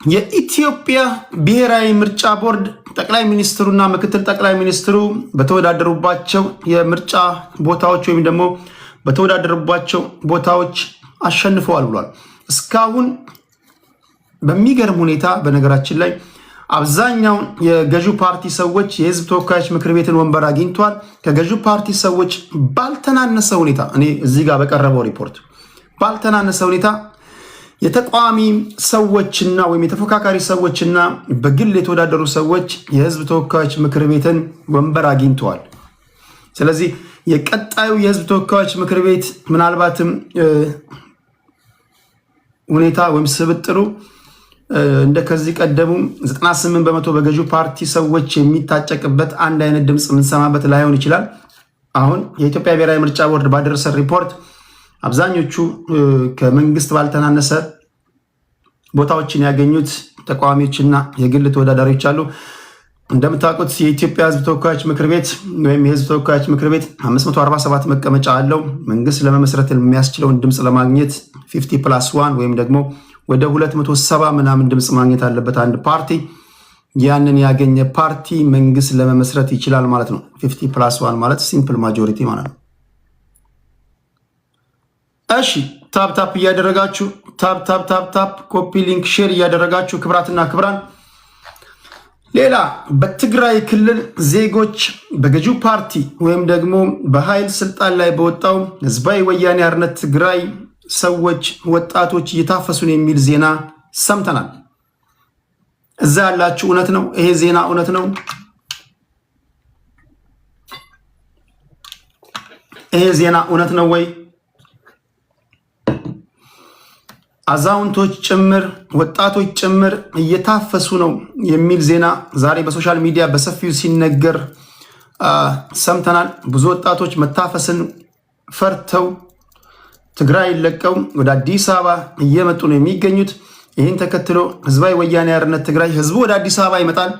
የኢትዮጵያ ብሔራዊ ምርጫ ቦርድ ጠቅላይ ሚኒስትሩና ምክትል ጠቅላይ ሚኒስትሩ በተወዳደሩባቸው የምርጫ ቦታዎች ወይም ደግሞ በተወዳደሩባቸው ቦታዎች አሸንፈዋል ብሏል። እስካሁን በሚገርም ሁኔታ በነገራችን ላይ አብዛኛው የገዢው ፓርቲ ሰዎች የህዝብ ተወካዮች ምክር ቤትን ወንበር አግኝቷል። ከገዢው ፓርቲ ሰዎች ባልተናነሰ ሁኔታ እኔ እዚህ ጋር በቀረበው ሪፖርት ባልተናነሰ ሁኔታ የተቃዋሚ ሰዎችና ወይም የተፎካካሪ ሰዎችና በግል የተወዳደሩ ሰዎች የህዝብ ተወካዮች ምክር ቤትን ወንበር አግኝተዋል። ስለዚህ የቀጣዩ የህዝብ ተወካዮች ምክር ቤት ምናልባትም ሁኔታ ወይም ስብጥሩ እንደ ከዚህ ቀደሙ 98 በመቶ በገዢው ፓርቲ ሰዎች የሚታጨቅበት አንድ አይነት ድምፅ የምንሰማበት ላይሆን ይችላል። አሁን የኢትዮጵያ ብሔራዊ ምርጫ ቦርድ ባደረሰ ሪፖርት አብዛኞቹ ከመንግስት ባልተናነሰ ቦታዎችን ያገኙት ተቃዋሚዎችና የግል ተወዳዳሪዎች አሉ። እንደምታውቁት የኢትዮጵያ ህዝብ ተወካዮች ምክር ቤት ወይም የህዝብ ተወካዮች ምክር ቤት 547 መቀመጫ አለው። መንግስት ለመመስረት የሚያስችለውን ድምፅ ለማግኘት 50+1 ወይም ደግሞ ወደ 270 ምናምን ድምፅ ማግኘት አለበት አንድ ፓርቲ። ያንን ያገኘ ፓርቲ መንግስት ለመመስረት ይችላል ማለት ነው። 50+1 ማለት ሲምፕል ማጆሪቲ ማለት ነው። እሺ ታፕ እያደረጋችሁ ታፕ ኮፒ ሊንክ ሼር እያደረጋችሁ ክብራትና ክብራን፣ ሌላ በትግራይ ክልል ዜጎች በገዢው ፓርቲ ወይም ደግሞ በኃይል ስልጣን ላይ በወጣው ህዝባዊ ወያኔ ሓርነት ትግራይ ሰዎች ወጣቶች እየታፈሱን የሚል ዜና ሰምተናል። እዛ ያላችሁ እውነት ነው? ይሄ ዜና እውነት ነው? ይሄ ዜና እውነት ነው ወይ? አዛውንቶች ጭምር ወጣቶች ጭምር እየታፈሱ ነው የሚል ዜና ዛሬ በሶሻል ሚዲያ በሰፊው ሲነገር ሰምተናል። ብዙ ወጣቶች መታፈስን ፈርተው ትግራይ ለቀው ወደ አዲስ አበባ እየመጡ ነው የሚገኙት። ይህን ተከትሎ ህዝባዊ ወያኔ ሓርነት ትግራይ ህዝቡ ወደ አዲስ አበባ ይመጣል፣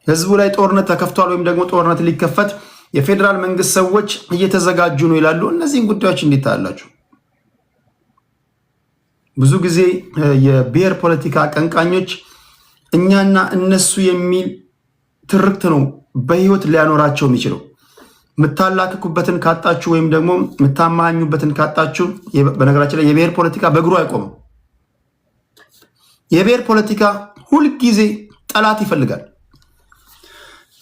ህዝቡ ላይ ጦርነት ተከፍቷል ወይም ደግሞ ጦርነት ሊከፈት የፌዴራል መንግስት ሰዎች እየተዘጋጁ ነው ይላሉ። እነዚህን ጉዳዮች እንዴት ታያላችሁ? ብዙ ጊዜ የብሔር ፖለቲካ አቀንቃኞች እኛና እነሱ የሚል ትርክት ነው በህይወት ሊያኖራቸው የሚችለው። የምታላክኩበትን ካጣችሁ ወይም ደግሞ የምታማኙበትን ካጣችሁ፣ በነገራችን ላይ የብሔር ፖለቲካ በእግሩ አይቆምም። የብሔር ፖለቲካ ሁልጊዜ ጠላት ይፈልጋል።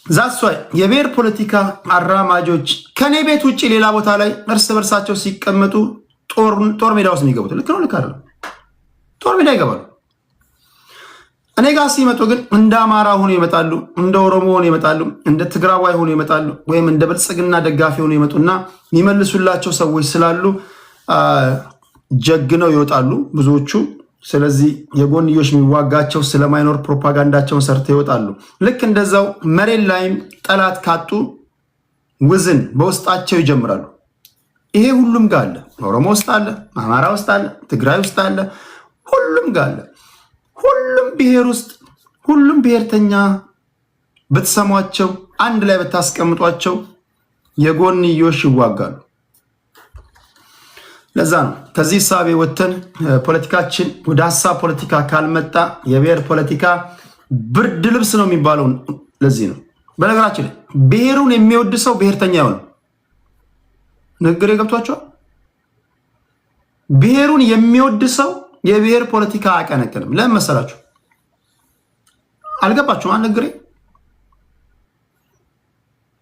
ዛሷ የብሔር ፖለቲካ አራማጆች ከኔ ቤት ውጭ ሌላ ቦታ ላይ እርስ በርሳቸው ሲቀመጡ ጦር ሜዳ ውስጥ የሚገቡት ልክ ነው? ልክ አይደለም? ጦር ሜዳ ይገባሉ። እኔ ጋር ሲመጡ ግን እንደ አማራ ሆኖ ይመጣሉ፣ እንደ ኦሮሞ ሆኖ ይመጣሉ፣ እንደ ትግራዋይ ሆኖ ይመጣሉ፣ ወይም እንደ ብልጽግና ደጋፊ ሆኖ ይመጡና የሚመልሱላቸው ሰዎች ስላሉ ጀግነው ይወጣሉ ብዙዎቹ። ስለዚህ የጎንዮሽ የሚዋጋቸው ስለማይኖር ፕሮፓጋንዳቸውን ሰርተው ይወጣሉ። ልክ እንደዛው መሬት ላይም ጠላት ካጡ ውዝን በውስጣቸው ይጀምራሉ። ይሄ ሁሉም ጋር አለ። ኦሮሞ ውስጥ አለ፣ አማራ ውስጥ አለ፣ ትግራይ ውስጥ አለ፣ ሁሉም ጋር አለ። ሁሉም ብሔር ውስጥ ሁሉም ብሔርተኛ ብትሰሟቸው አንድ ላይ ብታስቀምጧቸው የጎንዮሽ ይዋጋሉ። ለዛ ነው ከዚህ ሳቤ ወተን ፖለቲካችን ወደ ሀሳብ ፖለቲካ ካልመጣ የብሔር ፖለቲካ ብርድ ልብስ ነው የሚባለው። ለዚህ ነው በነገራችን ላይ ብሔሩን የሚወድ ሰው ብሔርተኛ ይሆናል። ንግግር ገብቷቸዋል። ብሔሩን የሚወድ ሰው የብሔር ፖለቲካ አያቀነቅንም። ለምን መሰላችሁ? አልገባችሁም? ንግግሬ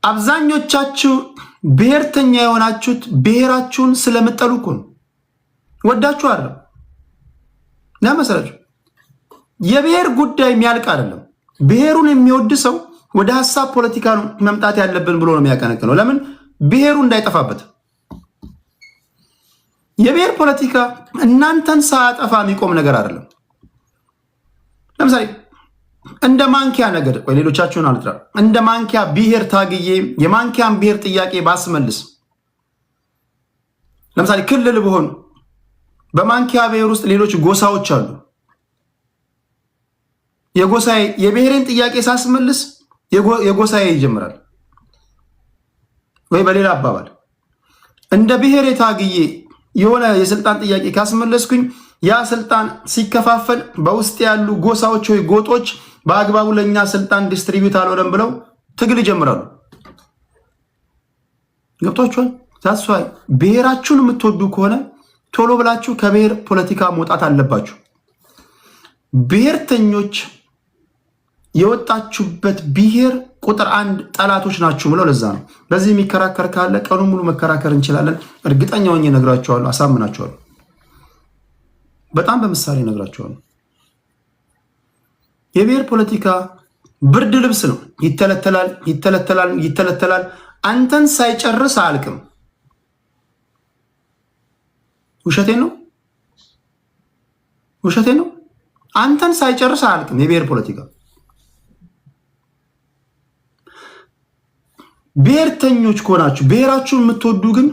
አብዛኞቻችሁ ብሔርተኛ የሆናችሁት ብሔራችሁን ስለምጠሉ እኮ ነው። ወዳችሁ አይደለም። ለምን መሰላችሁ? የብሔር ጉዳይ የሚያልቅ አይደለም። ብሔሩን የሚወድ ሰው ወደ ሀሳብ ፖለቲካ ነው መምጣት ያለብን ብሎ ነው የሚያቀነቅነው። ለምን? ብሔሩ እንዳይጠፋበት። የብሔር ፖለቲካ እናንተን ሳያጠፋ የሚቆም ነገር አይደለም። ለምሳሌ እንደ ማንኪያ ነገር ወይ ሌሎቻችሁን አልጥራ እንደ ማንኪያ ብሔር ታግዬ የማንኪያን ብሔር ጥያቄ ባስመልስ፣ ለምሳሌ ክልል ብሆን በማንኪያ ብሔር ውስጥ ሌሎች ጎሳዎች አሉ። የጎሳዬ የብሔርን ጥያቄ ሳስመልስ የጎሳዬ ይጀምራል። ወይ በሌላ አባባል እንደ ብሔር የታግዬ የሆነ የስልጣን ጥያቄ ካስመለስኩኝ ያ ስልጣን ሲከፋፈል በውስጥ ያሉ ጎሳዎች ወይ ጎጦች በአግባቡ ለኛ ስልጣን ዲስትሪቢዩት አልሆነም ብለው ትግል ይጀምራሉ። ገብቷችኋል? ታስዋይ ብሔራችሁን የምትወዱ ከሆነ ቶሎ ብላችሁ ከብሔር ፖለቲካ መውጣት አለባችሁ። ብሔርተኞች የወጣችሁበት ብሔር ቁጥር 1 ጠላቶች ናችሁ ብለው ለዛ ነው። በዚህ የሚከራከር ካለ ቀኑ ሙሉ መከራከር እንችላለን። እርግጠኛ ሆኜ እነግራችኋለሁ፣ አሳምናችኋለሁ። በጣም በምሳሌ እነግራችኋለሁ። የብሔር ፖለቲካ ብርድ ልብስ ነው። ይተለተላል፣ ይተለተላል፣ ይተለተላል። አንተን ሳይጨርስ አያልቅም። ውሸቴን ነው፣ ውሸቴን ነው። አንተን ሳይጨርስ አያልቅም የብሔር ፖለቲካ። ብሔርተኞች ከሆናችሁ ብሔራችሁን የምትወዱ ግን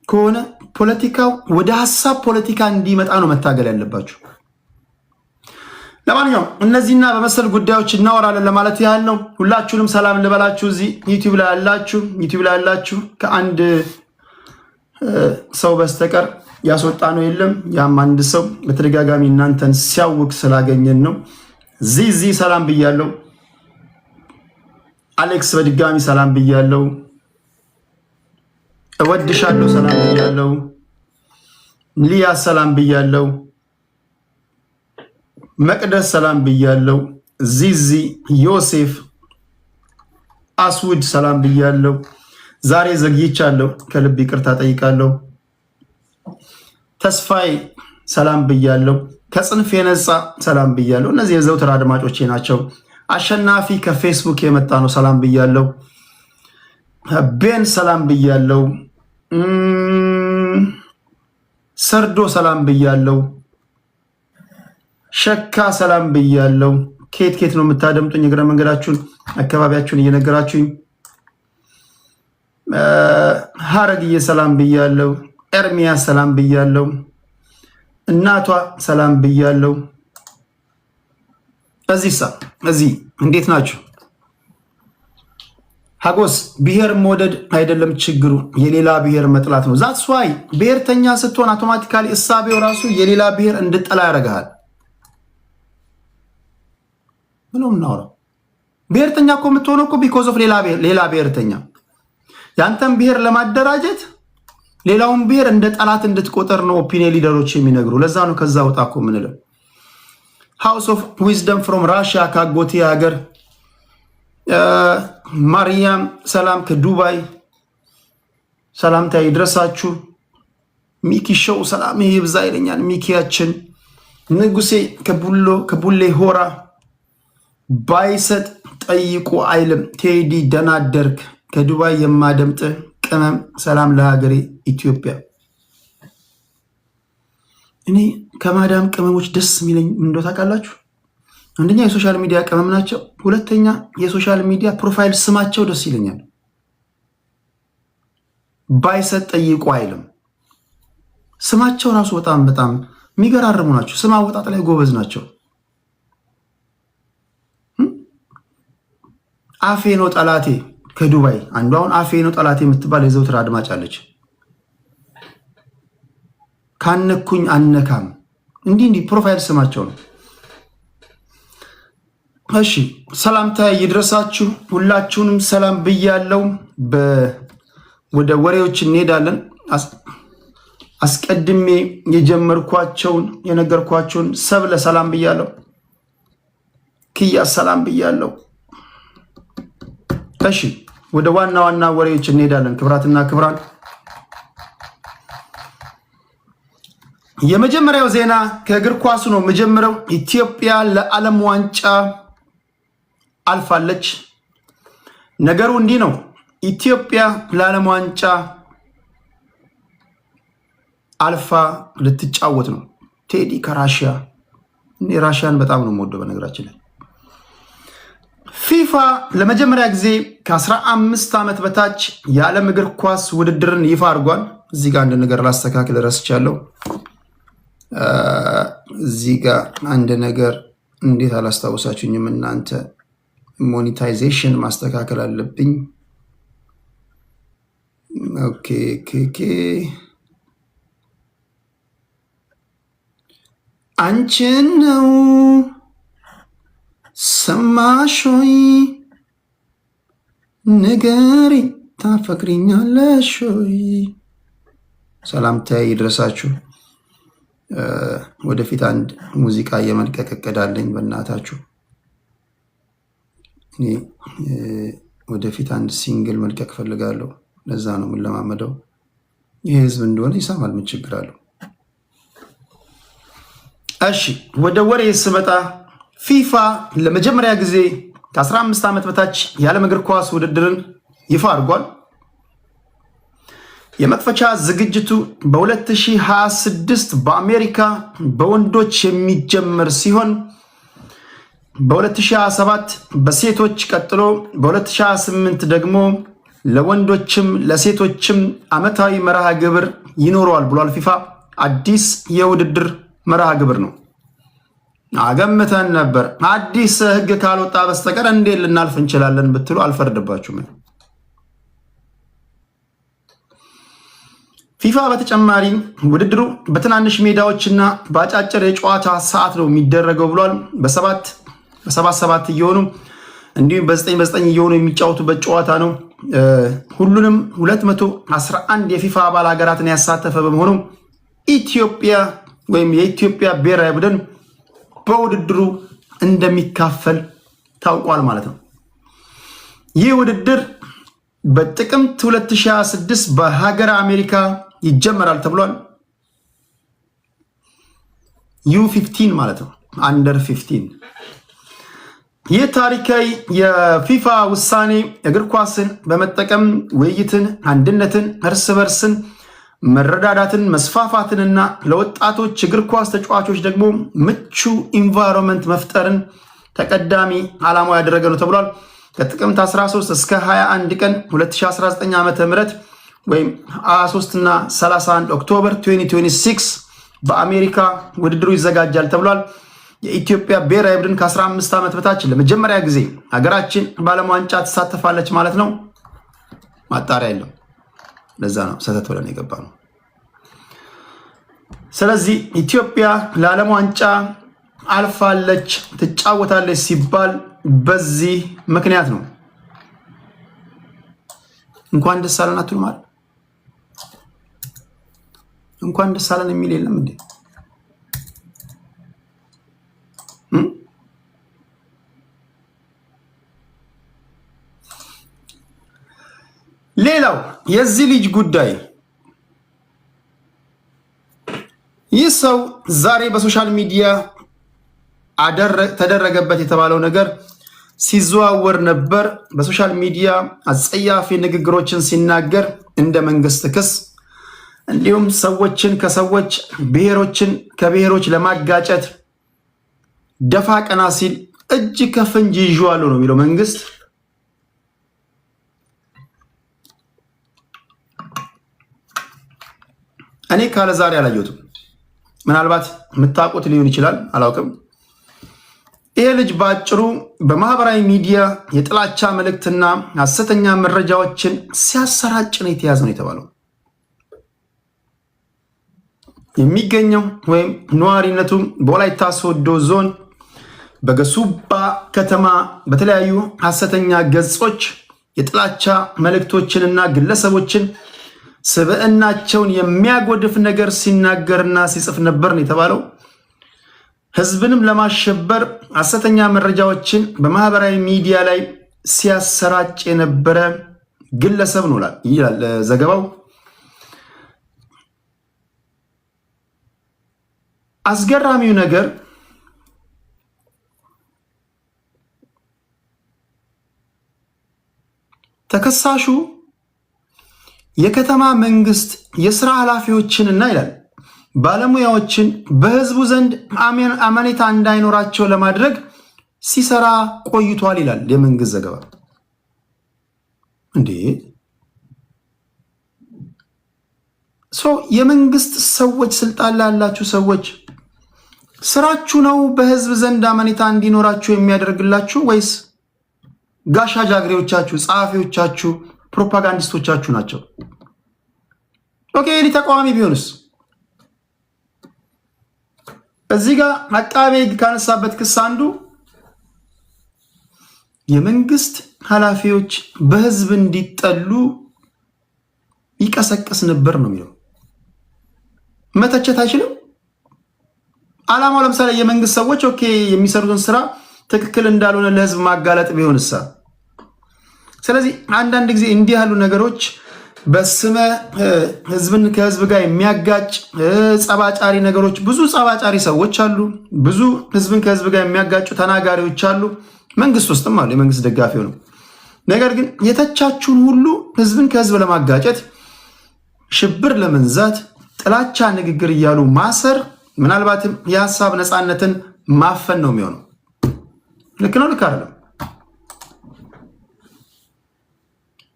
ከሆነ ፖለቲካው ወደ ሀሳብ ፖለቲካ እንዲመጣ ነው መታገል ያለባችሁ። ለማንኛውም እነዚህና በመሰል ጉዳዮች እናወራለን ለማለት ያህል ነው። ሁላችሁንም ሰላም ልበላችሁ። እዚህ ዩቲዩብ ላይ ያላችሁ ከአንድ ሰው በስተቀር ያስወጣ ነው የለም። ያም አንድ ሰው በተደጋጋሚ እናንተን ሲያውቅ ስላገኘን ነው። እዚህ ሰላም ብያለሁ። አሌክስ በድጋሚ ሰላም ብያለሁ። እወድሻለሁ ሰላም ብያለሁ። ሊያ ሰላም ብያለሁ። መቅደስ ሰላም ብያለሁ። ዚዚ ዮሴፍ አስውድ ሰላም ብያለሁ። ዛሬ ዘግይቻለሁ፣ ከልብ ይቅርታ ጠይቃለሁ። ተስፋዬ ሰላም ብያለሁ። ከጽንፍ የነጻ ሰላም ብያለሁ። እነዚህ የዘውትር አድማጮቼ ናቸው። አሸናፊ ከፌስቡክ የመጣ ነው፣ ሰላም ብያለሁ። ቤን ሰላም ብያለሁ። ሰርዶ ሰላም ብያለሁ። ሸካ ሰላም ብያለሁ። ኬት ነው የምታደምጡኝ? እግረ መንገዳችሁን አካባቢያችሁን እየነገራችሁኝ። ሀረግዬ ሰላም ብያለሁ። ኤርሚያ ሰላም ብያለሁ። እናቷ ሰላም ብያለሁ። እዚህ እንዴት ናችሁ? ሀጎስ ብሔር መውደድ አይደለም ችግሩ፣ የሌላ ብሔር መጥላት ነው። ዛትስ ዋይ ብሔርተኛ ስትሆን አውቶማቲካሊ እሳቤው ራሱ የሌላ ብሔር እንድጠላ ያደርግሃል። ምንም ነው ብሔርተኛ እኮ የምትሆነው እኮ ቢኮዝ ኦፍ ሌላ ብሔርተኛ ያንተን ብሔር ለማደራጀት ሌላውን ብሔር እንደ ጠላት እንድትቆጠር ነው ኦፒኒየን ሊደሮች የሚነግሩ። ለዛ ነው ከዛ ወጣ እኮ ምንለው። ሃውስ ኦፍ ዊዝደም ፍሮም ራሽያ ካጎቴ ሀገር። ማርያም ሰላም ከዱባይ ሰላምታ ይድረሳችሁ። ሚኪ ሾው ሰላም ይብዛ ይለኛል ሚኪያችን። ንጉሴ ከቡሌ ሆራ ባይሰጥ ጠይቁ አይልም። ቴዲ ደናደርክ ከዱባይ የማደምጥ ቅመም ሰላም ለሀገሬ ኢትዮጵያ። እኔ ከማዳም ቅመሞች ደስ የሚለኝ እንደው ታውቃላችሁ፣ አንደኛ የሶሻል ሚዲያ ቅመም ናቸው። ሁለተኛ የሶሻል ሚዲያ ፕሮፋይል ስማቸው ደስ ይለኛል። ባይሰጥ ጠይቁ አይልም። ስማቸው ራሱ በጣም የሚገራርሙ ናቸው። ስም አወጣጥ ላይ ጎበዝ ናቸው። አፌ ነው ጠላቴ ከዱባይ አንዱ። አሁን አፌ ነው ጠላቴ የምትባል የዘውትር አድማጭ አለች። ካነኩኝ አነካም እንዲህ ፕሮፋይል ስማቸው ነው። እሺ ሰላምታ ይድረሳችሁ። ሁላችሁንም ሰላም ብያለሁ። ወደ ወሬዎች እንሄዳለን። አስቀድሜ የነገርኳቸውን ሰብለ ሰላም ብያለሁ። ክያ ሰላም ብያለሁ። እሺ ወደ ዋና ወሬዎች እንሄዳለን። ክብራትና ክብራን የመጀመሪያው ዜና ከእግር ኳሱ ነው የምጀምረው። ኢትዮጵያ ለዓለም ዋንጫ አልፋለች። ነገሩ እንዲህ ነው። ኢትዮጵያ ለዓለም ዋንጫ አልፋ ልትጫወት ነው። ቴዲ ከራሽያ። እኔ ራሽያን በጣም ነው የምወደው በነገራችን ላይ። ፊፋ ለመጀመሪያ ጊዜ ከ15 ዓመት በታች የዓለም እግር ኳስ ውድድርን ይፋ አድርጓል። እዚህ ጋር አንድ ነገር ላስተካክል ረስቻለሁ። እዚህ ጋር አንድ ነገር እንዴት አላስታውሳችሁኝም እናንተ? ሞኔታይዜሽን ማስተካከል አለብኝ። ኦኬ አንቺን ነው ሰማሾይ ንገሪ ታፈቅሪኛለሽ ወይ? ሰላምታ ይድረሳችሁ። ወደፊት አንድ ሙዚቃ የመልቀቅ እቅድ አለኝ። በእናታችሁ ወደፊት አንድ ሲንግል መልቀቅ ፈልጋለሁ። ለዛ ነው የምንለማመደው። ይህ ህዝብ እንደሆነ ይሰማል። ምን ችግር አለው? እሺ ወደ ወሬ ስመጣ ፊፋ ለመጀመሪያ ጊዜ ከ15 ዓመት በታች የዓለም እግር ኳስ ውድድርን ይፋ አድርጓል። የመክፈቻ ዝግጅቱ በ2026 በአሜሪካ በወንዶች የሚጀመር ሲሆን በ2027 በሴቶች ቀጥሎ በ2028 ደግሞ ለወንዶችም ለሴቶችም ዓመታዊ መርሃ ግብር ይኖረዋል ብሏል ፊፋ። አዲስ የውድድር መርሃ ግብር ነው። አገምተን ነበር። አዲስ ህግ ካልወጣ በስተቀር እንዴት ልናልፍ እንችላለን ብትሉ አልፈርድባችሁም። ፊፋ በተጨማሪ ውድድሩ በትናንሽ ሜዳዎችና በአጫጭር የጨዋታ ሰዓት ነው የሚደረገው ብሏል። በ7 እየሆኑ እንዲሁም በ9 እየሆኑ የሚጫወቱበት ጨዋታ ነው። ሁሉንም 211 የፊፋ አባል ሀገራትን ያሳተፈ በመሆኑ ኢትዮጵያ ወይም የኢትዮጵያ ብሔራዊ ቡድን በውድድሩ እንደሚካፈል ታውቋል ማለት ነው። ይህ ውድድር በጥቅምት 2026 በሀገር አሜሪካ ይጀመራል ተብሏል። U15 ማለት ነው፣ አንደር 15። ይህ ታሪካዊ የፊፋ ውሳኔ እግር ኳስን በመጠቀም ውይይትን፣ አንድነትን፣ እርስ በርስን መረዳዳትን፣ መስፋፋትንና ለወጣቶች እግር ኳስ ተጫዋቾች ደግሞ ምቹ ኢንቫይሮንመንት መፍጠርን ተቀዳሚ ዓላማው ያደረገ ነው ተብሏል። ከጥቅምት 13 እስከ 21 ቀን 2019 ዓ.ም ወይም 23 እና 31 ኦክቶበር 2026 በአሜሪካ ውድድሩ ይዘጋጃል ተብሏል። የኢትዮጵያ ብሔራዊ ቡድን ከ15 ዓመት በታች ለመጀመሪያ ጊዜ ሀገራችን በዓለም ዋንጫ ትሳተፋለች ማለት ነው። ማጣሪያ የለም። ለዛ ነው ሰተት ብለን የገባ ነው። ስለዚህ ኢትዮጵያ ለዓለም ዋንጫ አልፋለች፣ ትጫወታለች ሲባል በዚህ ምክንያት ነው። እንኳን ደስ አለን አትሉ ማለት እንኳን ደስ አለን የሚል የለም እንዴ? ሌላው የዚህ ልጅ ጉዳይ፣ ይህ ሰው ዛሬ በሶሻል ሚዲያ ተደረገበት የተባለው ነገር ሲዘዋወር ነበር። በሶሻል ሚዲያ አጸያፊ ንግግሮችን ሲናገር እንደ መንግስት ክስ፣ እንዲሁም ሰዎችን ከሰዎች ብሔሮችን ከብሔሮች ለማጋጨት ደፋ ቀና ሲል እጅ ከፍንጅ ይዤዋለሁ ነው የሚለው መንግስት። እኔ ካለ ዛሬ አላየሁትም። ምናልባት የምታውቁት ሊሆን ይችላል፣ አላውቅም። ይሄ ልጅ በአጭሩ በማህበራዊ ሚዲያ የጥላቻ መልእክትና ሐሰተኛ መረጃዎችን ሲያሰራጭ ነው የተያዘ ነው የተባለው። የሚገኘው ወይም ነዋሪነቱ በወላይታ ሶዶ ዞን በገሱባ ከተማ በተለያዩ ሐሰተኛ ገጾች የጥላቻ መልእክቶችንና ግለሰቦችን ስብዕናቸውን የሚያጎድፍ ነገር ሲናገርና ሲጽፍ ነበር ነው የተባለው። ህዝብንም ለማሸበር ሐሰተኛ መረጃዎችን በማህበራዊ ሚዲያ ላይ ሲያሰራጭ የነበረ ግለሰብ ነው ይላል ዘገባው። አስገራሚው ነገር ተከሳሹ የከተማ መንግስት የሥራ ኃላፊዎችንና ይላል ባለሙያዎችን በህዝቡ ዘንድ አመኔታ እንዳይኖራቸው ለማድረግ ሲሰራ ቆይቷል ይላል የመንግስት ዘገባ። እንዴ የመንግስት ሰዎች፣ ስልጣን ላይ ያላችሁ ሰዎች ስራችሁ ነው በህዝብ ዘንድ አመኔታ እንዲኖራችሁ የሚያደርግላችሁ ወይስ ጋሻ ጃግሬዎቻችሁ፣ ጸሐፊዎቻችሁ፣ ፕሮፓጋንዲስቶቻችሁ ናቸው? ኦኬ ተቃዋሚ ቢሆንስ? እዚህ ጋር አቃቤ ሕግ ካነሳበት ክስ አንዱ የመንግስት ኃላፊዎች በህዝብ እንዲጠሉ ይቀሰቅስ ነበር ነው የሚለው። መተቸት አይችልም። ዓላማው ለምሳሌ የመንግስት ሰዎች ኦኬ የሚሰሩትን ስራ ትክክል እንዳልሆነ ለህዝብ ማጋለጥ ቢሆንሳ? ስለዚህ አንዳንድ ጊዜ እንዲህ ያሉ ነገሮች በስመ ህዝብን ከህዝብ ጋር የሚያጋጭ ጸባጫሪ ነገሮች፣ ብዙ ጸባጫሪ ሰዎች አሉ። ብዙ ህዝብን ከህዝብ ጋር የሚያጋጩ ተናጋሪዎች አሉ። መንግስት ውስጥም አሉ፣ የመንግስት ደጋፊ ነው። ነገር ግን የተቻችሁን ሁሉ ህዝብን ከህዝብ ለማጋጨት፣ ሽብር ለመንዛት፣ ጥላቻ ንግግር እያሉ ማሰር ምናልባትም የሀሳብ ነፃነትን ማፈን ነው የሚሆነው። ልክ ነው? ልክ አይደለም?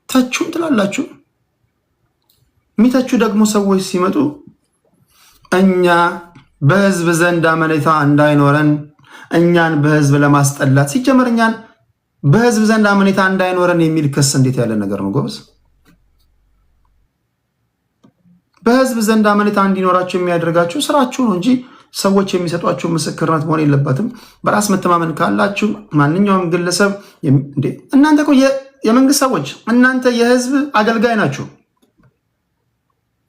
ተቹን ትላላችሁ። የሚተቹ ደግሞ ሰዎች ሲመጡ እኛ በህዝብ ዘንድ አመኔታ እንዳይኖረን እኛን በህዝብ ለማስጠላት፣ ሲጀመር እኛን በህዝብ ዘንድ አመኔታ እንዳይኖረን የሚል ክስ እንዴት ያለ ነገር ነው ጎበዝ? በህዝብ ዘንድ አመኔታ እንዲኖራችሁ የሚያደርጋችሁ ስራችሁ ነው እንጂ ሰዎች የሚሰጧችሁ ምስክርነት መሆን የለበትም። በራስ መተማመን ካላችሁ ማንኛውም ግለሰብ እናንተ እኮ የመንግስት ሰዎች፣ እናንተ የህዝብ አገልጋይ ናችሁ።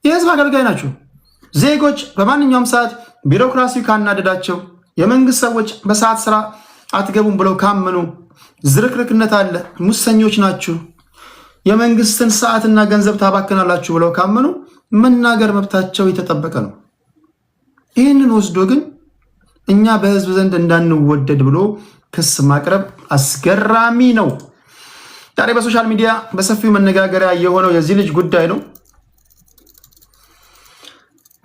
የህዝብ አገልጋይ ናችሁ። ዜጎች በማንኛውም ሰዓት ቢሮክራሲው ካናደዳቸው፣ የመንግስት ሰዎች በሰዓት ስራ አትገቡም ብለው ካመኑ፣ ዝርክርክነት አለ፣ ሙሰኞች ናችሁ፣ የመንግስትን ሰዓትና ገንዘብ ታባክናላችሁ ብለው ካመኑ መናገር መብታቸው የተጠበቀ ነው። ይህንን ወስዶ ግን እኛ በህዝብ ዘንድ እንዳንወደድ ብሎ ክስ ማቅረብ አስገራሚ ነው። ዛሬ በሶሻል ሚዲያ በሰፊው መነጋገሪያ የሆነው የዚህ ልጅ ጉዳይ ነው።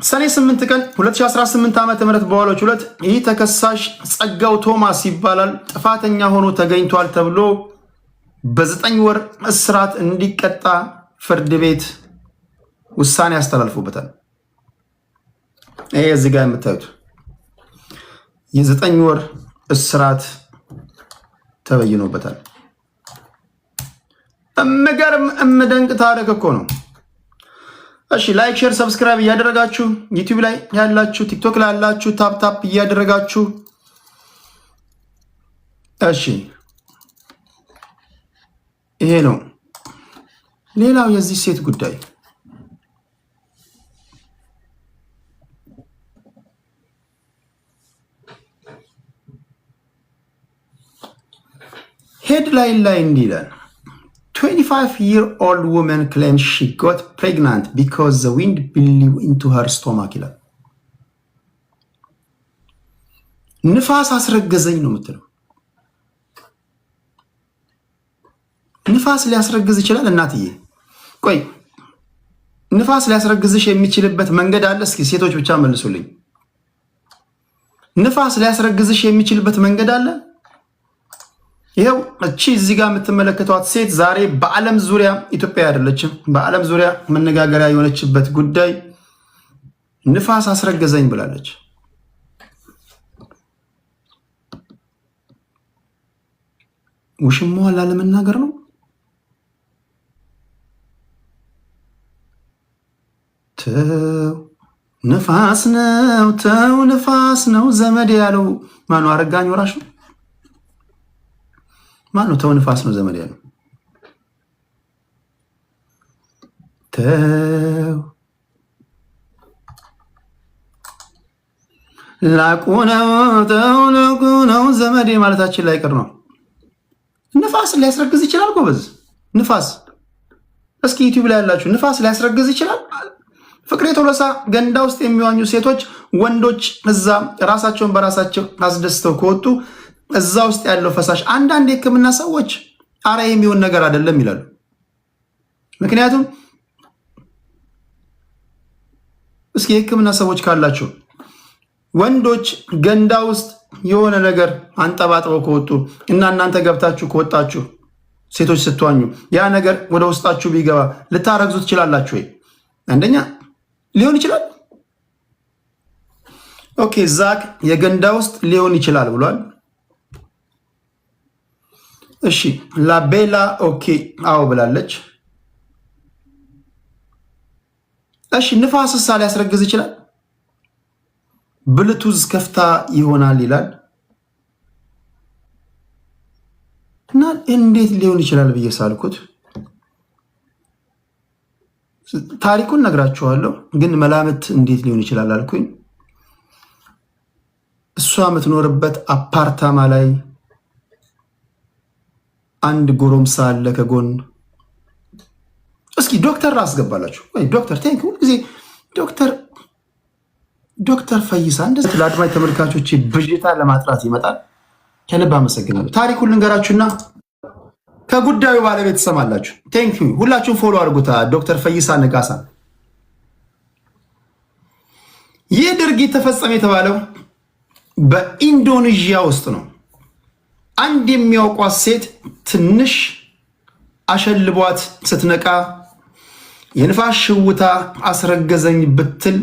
ሰኔ 8 ቀን 2018 ዓ.ም በዋለው ችሎት ይህ ተከሳሽ ጸጋው ቶማስ ይባላል ጥፋተኛ ሆኖ ተገኝቷል ተብሎ በ9 ወር እስራት እንዲቀጣ ፍርድ ቤት ውሳኔ ያስተላልፉበታል። ይሄ እዚህ ጋር የምታዩት የ9 ወር እስራት ተበይኖበታል። እምገርም እምደንቅ ታሪክ እኮ ነው። እሺ ላይክ፣ ሼር፣ ሰብስክራይብ እያደረጋችሁ ዩቲዩብ ላይ ያላችሁ፣ ቲክቶክ ላይ ያላችሁ ታፕ ታፕ እያደረጋችሁ እሺ ይሄ ነው። ሌላው የዚህ ሴት ጉዳይ ሄድላይን ላይ እንዲህ ይላል 25-year-old woman claims she got pregnant because the wind blew into her stomach ይላል። ንፋስ አስረገዘኝ ነው የምትለው። ንፋስ ሊያስረግዝ ይችላል እናትዬ? ቆይ ንፋስ ሊያስረግዝሽ የሚችልበት መንገድ አለ? እስኪ ሴቶች ብቻ መልሱልኝ። ንፋስ ሊያስረግዝሽ የሚችልበት መንገድ አለ? ይሄው እቺ እዚህ ጋር የምትመለከቷት ሴት ዛሬ በዓለም ዙሪያ ኢትዮጵያ አይደለችም፣ በዓለም ዙሪያ መነጋገሪያ የሆነችበት ጉዳይ ንፋስ አስረገዘኝ ብላለች። ውሽማዋ ላለመናገር ነው። ተው ንፋስ ነው፣ ተው ንፋስ ነው ዘመድ ያለው ማነው? አረጋኝ ወራሽ ነው። ማነው? ተው ንፋስ ነው ዘመድ ያለው። ተው ላቁ ነው፣ ተው ላቁ ነው ዘመዴ ማለታችን ላይ ቀር ነው። ንፋስ ሊያስረግዝ ይችላል ጎበዝ። ንፋስ እስኪ ዩቲዩብ ላይ ያላችሁ ንፋስ ሊያስረግዝ ይችላል። ፍቅሬ ቶሎሳ ገንዳ ውስጥ የሚዋኙ ሴቶች፣ ወንዶች እዛ ራሳቸውን በራሳቸው አስደስተው ከወጡ እዛ ውስጥ ያለው ፈሳሽ አንዳንድ የሕክምና ሰዎች አረ የሚሆን ነገር አይደለም ይላሉ። ምክንያቱም እስኪ የሕክምና ሰዎች ካላችሁ ወንዶች ገንዳ ውስጥ የሆነ ነገር አንጠባጥበው ከወጡ እና እናንተ ገብታችሁ ከወጣችሁ ሴቶች ስትዋኙ ያ ነገር ወደ ውስጣችሁ ቢገባ ልታረግዙ ትችላላችሁ ወይ? አንደኛ ሊሆን ይችላል። ኦኬ ዛክ የገንዳ ውስጥ ሊሆን ይችላል ብሏል። እሺ ላቤላ ኦኬ አዎ ብላለች። እሺ ንፋስሳ ሊያስረግዝ ይችላል? ብሉቱዝ ከፍታ ይሆናል ይላል እና እንዴት ሊሆን ይችላል ብዬ ሳልኩት ታሪኩን ነግራችኋለሁ፣ ግን መላምት እንዴት ሊሆን ይችላል አልኩኝ። እሷ የምትኖርበት አፓርታማ ላይ አንድ ጎረምሳ አለ ከጎን። እስኪ ዶክተር አስገባላችሁ ወይ ዶክተር ቴንክ ሁልጊዜ ዶክተር ፈይሳ እንደዚህ ለአድማጭ ተመልካቾች ብዥታ ለማጥራት ይመጣል። ከልብ አመሰግናለሁ። ታሪኩን ልንገራችሁና ከጉዳዩ ባለቤት ትሰማላችሁ። ቴንክ ዩ ሁላችሁም ፎሎ አድርጉታ ዶክተር ፈይሳ ነጋሳ። ይህ ድርጊት ተፈጸመ የተባለው በኢንዶኔዥያ ውስጥ ነው። አንድ የሚያውቋት ሴት ትንሽ አሸልቧት ስትነቃ የንፋስ ሽውታ አስረገዘኝ ብትል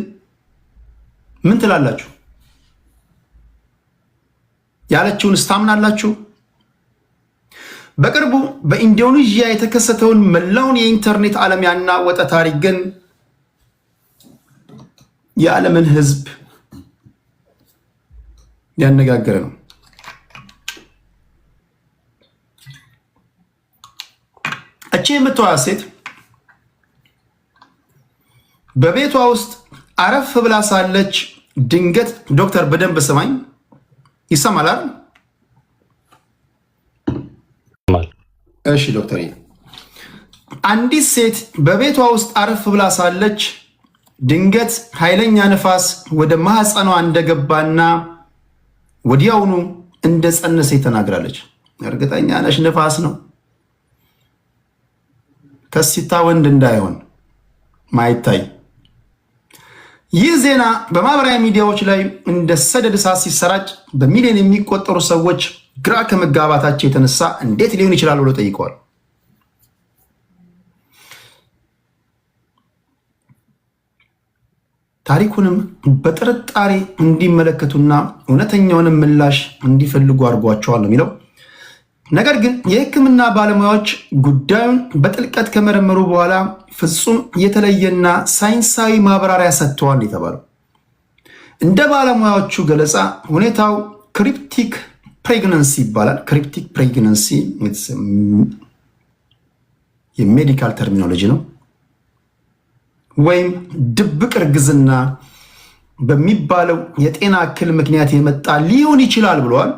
ምን ትላላችሁ? ያለችውን ስታምናላችሁ? በቅርቡ በኢንዶኔዥያ የተከሰተውን መላውን የኢንተርኔት ዓለም ያናወጠ ታሪክ ግን የዓለምን ሕዝብ ያነጋገረ ነው። እቺ የምትዋያ ሴት በቤቷ ውስጥ አረፍ ብላ ሳለች ድንገት ዶክተር በደንብ ስማኝ፣ ይሰማል? እሺ ዶክተር፣ አንዲት ሴት በቤቷ ውስጥ አረፍ ብላ ሳለች ድንገት ኃይለኛ ነፋስ ወደ ማህፀኗ እንደገባና ወዲያውኑ እንደጸነሰ ተናግራለች። እርግጠኛ ነሽ ነፋስ ነው? ከሲታ ወንድ እንዳይሆን ማይታይ። ይህ ዜና በማህበራዊ ሚዲያዎች ላይ እንደ ሰደድ እሳት ሲሰራጭ በሚሊዮን የሚቆጠሩ ሰዎች ግራ ከመጋባታቸው የተነሳ እንዴት ሊሆን ይችላል ብሎ ጠይቀዋል። ታሪኩንም በጥርጣሬ እንዲመለከቱና እውነተኛውንም ምላሽ እንዲፈልጉ አድርጓቸዋል ነው የሚለው። ነገር ግን የሕክምና ባለሙያዎች ጉዳዩን በጥልቀት ከመረመሩ በኋላ ፍጹም የተለየና ሳይንሳዊ ማብራሪያ ሰጥተዋል የተባለው። እንደ ባለሙያዎቹ ገለጻ ሁኔታው ክሪፕቲክ ፕሬግነንሲ ይባላል። ክሪፕቲክ ፕሬግነንሲ የሜዲካል ተርሚኖሎጂ ነው፣ ወይም ድብቅ እርግዝና በሚባለው የጤና እክል ምክንያት የመጣ ሊሆን ይችላል ብለዋል።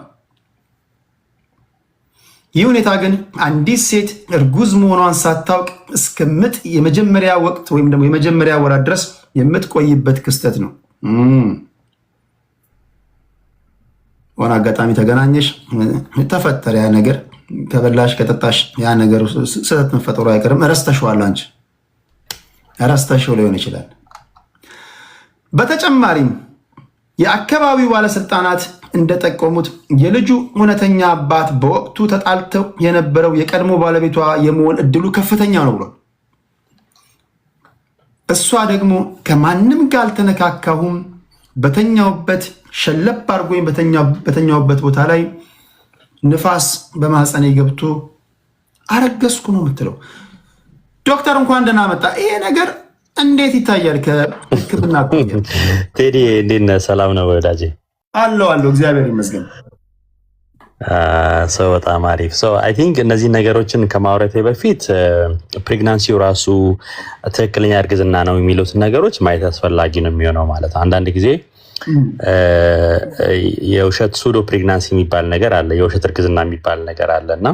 ይህ ሁኔታ ግን አንዲት ሴት እርጉዝ መሆኗን ሳታውቅ እስከ ምጥ የመጀመሪያ ወቅት ወይም ደግሞ የመጀመሪያ ወራት ድረስ የምትቆይበት ክስተት ነው። ሆነ አጋጣሚ ተገናኘሽ፣ ተፈጠረ ያ ነገር፣ ከበላሽ ከጠጣሽ ያ ነገር ስህተት መፈጠሩ አይቀርም። ረስተሽዋል፣ አንቺ ረስተሽው ሊሆን ይችላል። በተጨማሪም የአካባቢው ባለስልጣናት እንደጠቆሙት የልጁ እውነተኛ አባት በወቅቱ ተጣልተው የነበረው የቀድሞ ባለቤቷ የመሆን እድሉ ከፍተኛ ነው ብሏል። እሷ ደግሞ ከማንም ጋር አልተነካካሁም፣ በተኛውበት ሸለብ አድርጎኝ በተኛውበት ቦታ ላይ ንፋስ በማህፀኔ ገብቶ አረገዝኩ ነው የምትለው። ዶክተር እንኳን ደህና መጣ። ይሄ ነገር እንዴት ይታያል? ከሕክምና ቴዲ እንዴት ነህ? ሰላም ነው ወዳጄ? አለው እግዚአብሔር ይመስገን። ሰው በጣም አሪፍ ሰው። አይ ቲንክ እነዚህ ነገሮችን ከማውራቴ በፊት ፕሬግናንሲው ራሱ ትክክለኛ እርግዝና ነው የሚሉትን ነገሮች ማየት አስፈላጊ ነው የሚሆነው ማለት ነው። አንዳንድ ጊዜ የውሸት ሱዶ ፕሬግናንሲ የሚባል ነገር አለ፣ የውሸት እርግዝና የሚባል ነገር አለ እና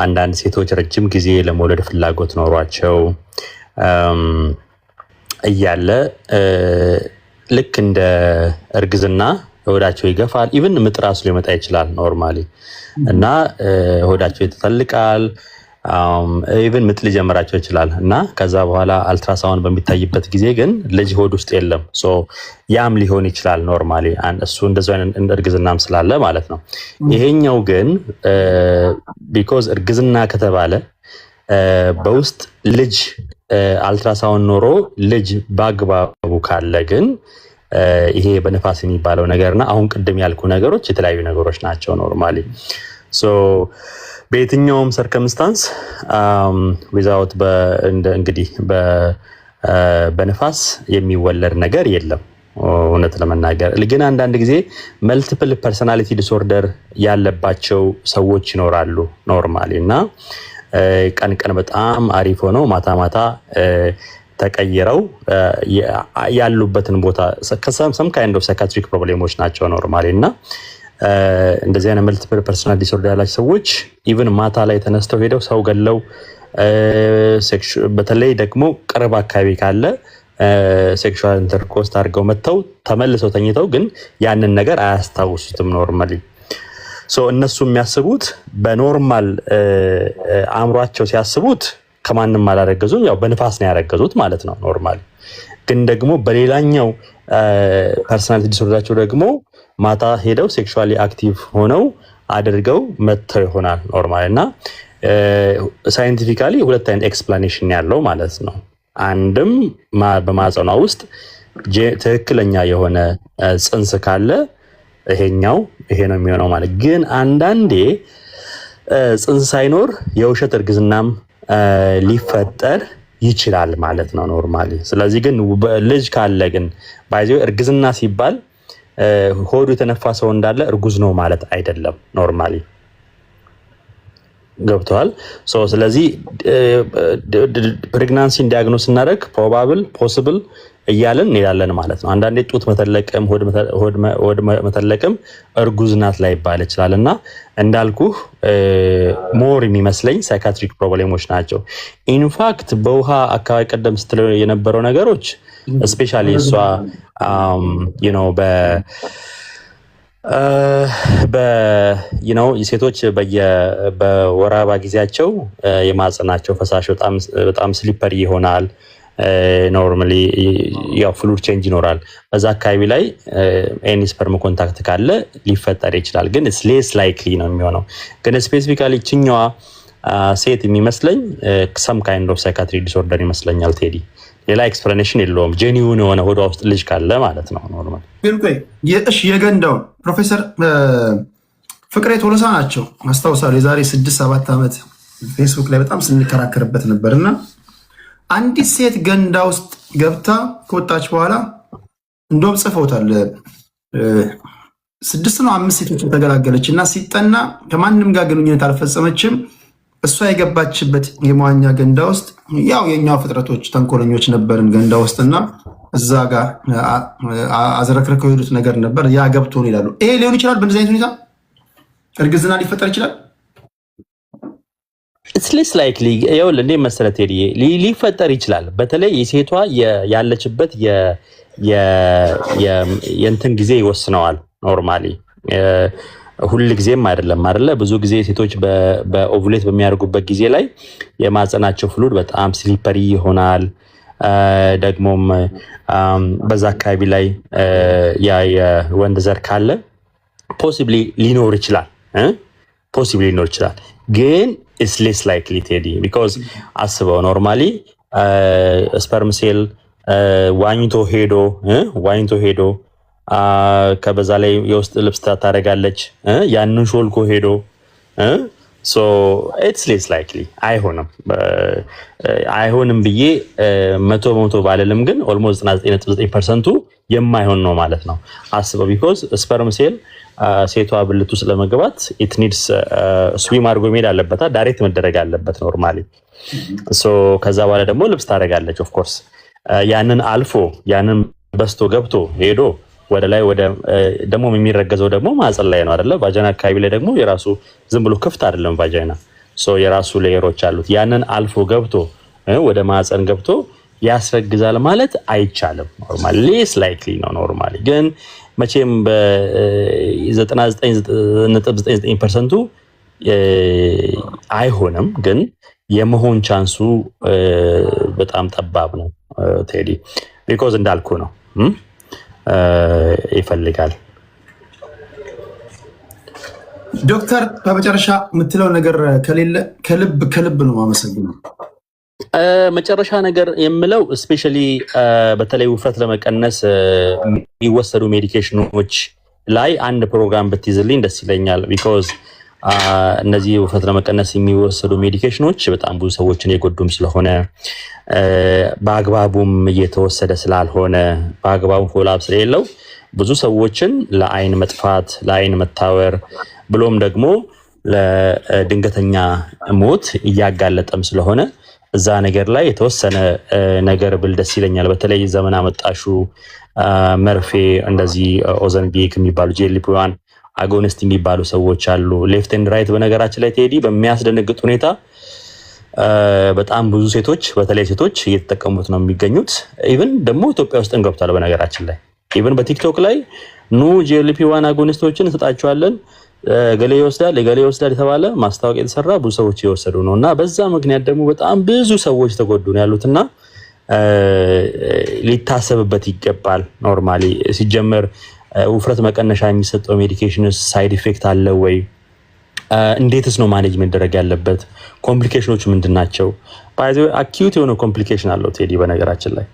አንዳንድ ሴቶች ረጅም ጊዜ ለመውለድ ፍላጎት ኖሯቸው እያለ ልክ እንደ እርግዝና ሆዳቸው ይገፋል። ኢቭን ምጥ ራሱ ሊመጣ ይችላል ኖርማሊ እና ሆዳቸው ይተልቃል። ኢቭን ምጥ ሊጀምራቸው ይችላል እና ከዛ በኋላ አልትራሳውንድ በሚታይበት ጊዜ ግን ልጅ ሆድ ውስጥ የለም። ያም ሊሆን ይችላል ኖርማሊ እሱ እንደዚህ አይነት እርግዝናም ስላለ ማለት ነው። ይሄኛው ግን ቢኮዝ እርግዝና ከተባለ በውስጥ ልጅ አልትራሳውንድ ኖሮ ልጅ በአግባቡ ካለ ግን ይሄ በነፋስ የሚባለው ነገርና አሁን ቅድም ያልኩ ነገሮች የተለያዩ ነገሮች ናቸው ኖርማሊ። በየትኛውም ሰርከምስታንስ ዊዛውት እንግዲህ በነፋስ የሚወለድ ነገር የለም። እውነት ለመናገር ግን አንዳንድ ጊዜ መልቲፕል ፐርሰናሊቲ ዲስኦርደር ያለባቸው ሰዎች ይኖራሉ ኖርማሊ እና ቀን ቀን በጣም አሪፍ ሆነው ማታ ማታ ተቀይረው ያሉበትን ቦታ ሰም ካይንድ ኦፍ ሳይካትሪክ ፕሮብሌሞች ናቸው ኖርማሊ እና እንደዚህ አይነት መልቲፕል ፐርሰናሊቲ ዲስኦርደር ያላቸው ሰዎች ኢቭን ማታ ላይ ተነስተው ሄደው ሰው ገለው በተለይ ደግሞ ቅርብ አካባቢ ካለ ሴክሹዋል ኢንተርኮርስ አድርገው መተው ተመልሰው ተኝተው ግን ያንን ነገር አያስታውሱትም ኖርማሊ ሶ እነሱ የሚያስቡት በኖርማል አእምሯቸው ሲያስቡት ከማንም አላረገዙም ያው በንፋስ ነው ያረገዙት ማለት ነው ኖርማሊ ግን ደግሞ በሌላኛው ፐርሰናሊቲ ዲስኦርደራቸው ደግሞ ማታ ሄደው ሴክሹዋሊ አክቲቭ ሆነው አድርገው መተው ይሆናል ኖርማሊ እና ሳይንቲፊካሊ ሁለት አይነት ኤክስፕላኔሽን ያለው ማለት ነው አንድም በማህፀኗ ውስጥ ትክክለኛ የሆነ ጽንስ ካለ ይሄ ነው የሚሆነው ማለት ግን አንዳንዴ ጽንስ ሳይኖር የውሸት እርግዝናም ሊፈጠር ይችላል ማለት ነው ኖርማሊ ስለዚህ ግን ልጅ ካለ ግን ባይዘው እርግዝና ሲባል ሆዱ የተነፋ ሰው እንዳለ እርጉዝ ነው ማለት አይደለም ኖርማሊ ገብቷል ስለዚህ ፕሬግናንሲን ዲያግኖስ እናደርግ ፕሮባብል ፖሲብል እያለን እንላለን ማለት ነው አንዳንዴ ጡት መተለቀም ሆድ መተለቀም እርጉዝ ናት ላይ ይባል ይችላል እና እንዳልኩህ ሞር የሚመስለኝ ሳይካትሪክ ፕሮብሌሞች ናቸው ኢንፋክት በውሃ አካባቢ ቀደም ስትለው የነበረው ነገሮች ስፔሻሊ እሷ ሴቶች በወር አበባ ጊዜያቸው የማህፀናቸው ፈሳሽ በጣም ስሊፐሪ ይሆናል ኖርማሊ ያው ፍሉድ ቼንጅ ይኖራል በዛ አካባቢ ላይ ኤኒ ስፐርም ኮንታክት ካለ ሊፈጠር ይችላል ግን ኢትስ ሌስ ላይክሊ ነው የሚሆነው ግን ስፔሲፊካሊ ችኛዋ ሴት የሚመስለኝ ሰም ካይንድ ኦፍ ሳይካትሪክ ዲስኦርደር ይመስለኛል ቴዲ ሌላ ኤክስፕላኔሽን የለውም ጄኒውን የሆነ ሆዷ ውስጥ ልጅ ካለ ማለት ነው ኖርማል ግን ቆይ የገንዳውን ፕሮፌሰር ፍቅሬ ቶሎሳ ናቸው አስታውሳለሁ የዛሬ 6-7 ዓመት ፌስቡክ ላይ በጣም ስንከራከርበት ነበርና አንዲት ሴት ገንዳ ውስጥ ገብታ ከወጣች በኋላ እንደውም ጽፈውታል 6 ነው 5 ሴቶች ተገላገለች እና ሲጠና ከማንም ጋር ግንኙነት አልፈጸመችም እሷ የገባችበት የመዋኛ ገንዳ ውስጥ ያው የኛው ፍጥረቶች ተንኮለኞች ነበርን ገንዳ ውስጥና እዛ ጋር አዝረክርከው ሄዱት ነገር ነበር ያ ገብቶ ነው ይላሉ ይሄ ሊሆን ይችላል በእንደዚህ አይነት ሁኔታ እርግዝና ሊፈጠር ይችላል ኢትስ ሌስ ላይክሊ ይኸውልህ እንደ መሰረት ሊፈጠር ይችላል በተለይ የሴቷ ያለችበት የእንትን ጊዜ ይወስነዋል ኖርማሊ ሁሉ ጊዜም አይደለም ብዙ ጊዜ ሴቶች በኦቭሌት በሚያደርጉበት ጊዜ ላይ የማህፀናቸው ፍሉድ በጣም ስሊፐሪ ይሆናል ደግሞም በዛ አካባቢ ላይ የወንድ ዘር ካለ ፖሲብሊ ሊኖር ይችላል ግን ኢትስ ሌስ ላይክሊ ቴዲ ቢኮዝ አስበው ኖርማሊ ስፐርም ሴል ዋኝቶ ሄዶ ከበዛ ላይ የውስጥ ልብስ ታደርጋለች ያንን ሾልኮ ሄዶ ሶ ኢትስ ሌስ ላይክሊ አይሆንም ብዬ 100% ባለልም ግን ኦልሞስት 99.9% የማይሆን ነው ማለት ነው አስበው ቢኮዝ ስፐርም ሴል ሴቷ ብልቱ ስለመግባት ኢት ኒድስ ስዊም አድርጎ መሄድ አለበት ዳይሬክት መደረግ አለበት ኖርማሊ ሶ ከዛ በኋላ ደግሞ ልብስ ታደርጋለች ኦፍ ኮርስ ያንን አልፎ ያንን በስቶ ገብቶ ሄዶ ወደ ላይ ወደ ደግሞ የሚረገዘው ደግሞ ማህፀን ላይ ነው አይደለ ቫጃይና አካባቢ ላይ ደግሞ የራሱ ዝም ብሎ ክፍት አይደለም ቫጃይና ሶ የራሱ ሌየሮች አሉት ያንን አልፎ ገብቶ ወደ ማህፀን ገብቶ ያስረግዛል ማለት አይቻልም ኖርማሊ ሌስ ላይክሊ ነው ኖርማሊ ግን መቼም በ99.99% አይሆንም ግን የመሆን ቻንሱ በጣም ጠባብ ነው ቴዲ ቢኮዝ እንዳልኩ ነው ይፈልጋል ዶክተር በመጨረሻ የምትለው ነገር ከሌለ ከልብ ነው ማመሰግነው መጨረሻ ነገር የምለው ስፔሻሊ በተለይ ውፍረት ለመቀነስ የሚወሰዱ ሜዲኬሽኖች ላይ አንድ ፕሮግራም ብትይዝልኝ ደስ ይለኛል ቢኮዝ እነዚህ ውፍረት ለመቀነስ የሚወሰዱ ሜዲኬሽኖች በጣም ብዙ ሰዎችን የጎዱም ስለሆነ በአግባቡም እየተወሰደ ስላልሆነ በአግባቡ ፎሎአፕ ስለሌለው ብዙ ሰዎችን ለአይን መጥፋት፣ ለአይን መታወር ብሎም ደግሞ ለድንገተኛ ሞት እያጋለጠም ስለሆነ እዛ ነገር ላይ የተወሰነ ነገር ብል ደስ ይለኛል። በተለይ ዘመን አመጣሹ መርፌ እንደዚህ ኦዘንቢክ የሚባሉ GLP-1 አጎኒስት የሚባሉ ሰዎች አሉ። ሌፍት ኤንድ ራይት በነገራችን ላይ ቴዲ በሚያስደነግጥ ሁኔታ በጣም ብዙ ሴቶች በተለይ ሴቶች እየተጠቀሙት ነው የሚገኙት። ኢቭን ደግሞ ኢትዮጵያ ውስጥ እንገብቷል። በነገራችን ላይ ኢቭን በቲክቶክ ላይ ኑ GLP-1 አጎኒስቶችን እንሰጣቸዋለን ገሌ ይወስዳል የተባለ ማስታወቂያ የተሰራ ብዙ ሰዎች እየወሰዱ ነው እና በዛ ምክንያት ደግሞ በጣም ብዙ ሰዎች ተጎዱ ነው ያሉትና ሊታሰብበት ይገባል። ኖርማሊ ሲጀመር ውፍረት መቀነሻ የሚሰጠው ሜዲኬሽን ሳይድ ኢፌክት አለ ወይ? እንዴትስ ነው ማኔጅ መደረግ ያለበት? ኮምፕሊኬሽኖቹ ምንድናቸው? ባይ ዘ ወይ አኪዩት የሆነ ኮምፕሊኬሽን አለው ቴዲ በነገራችን ላይ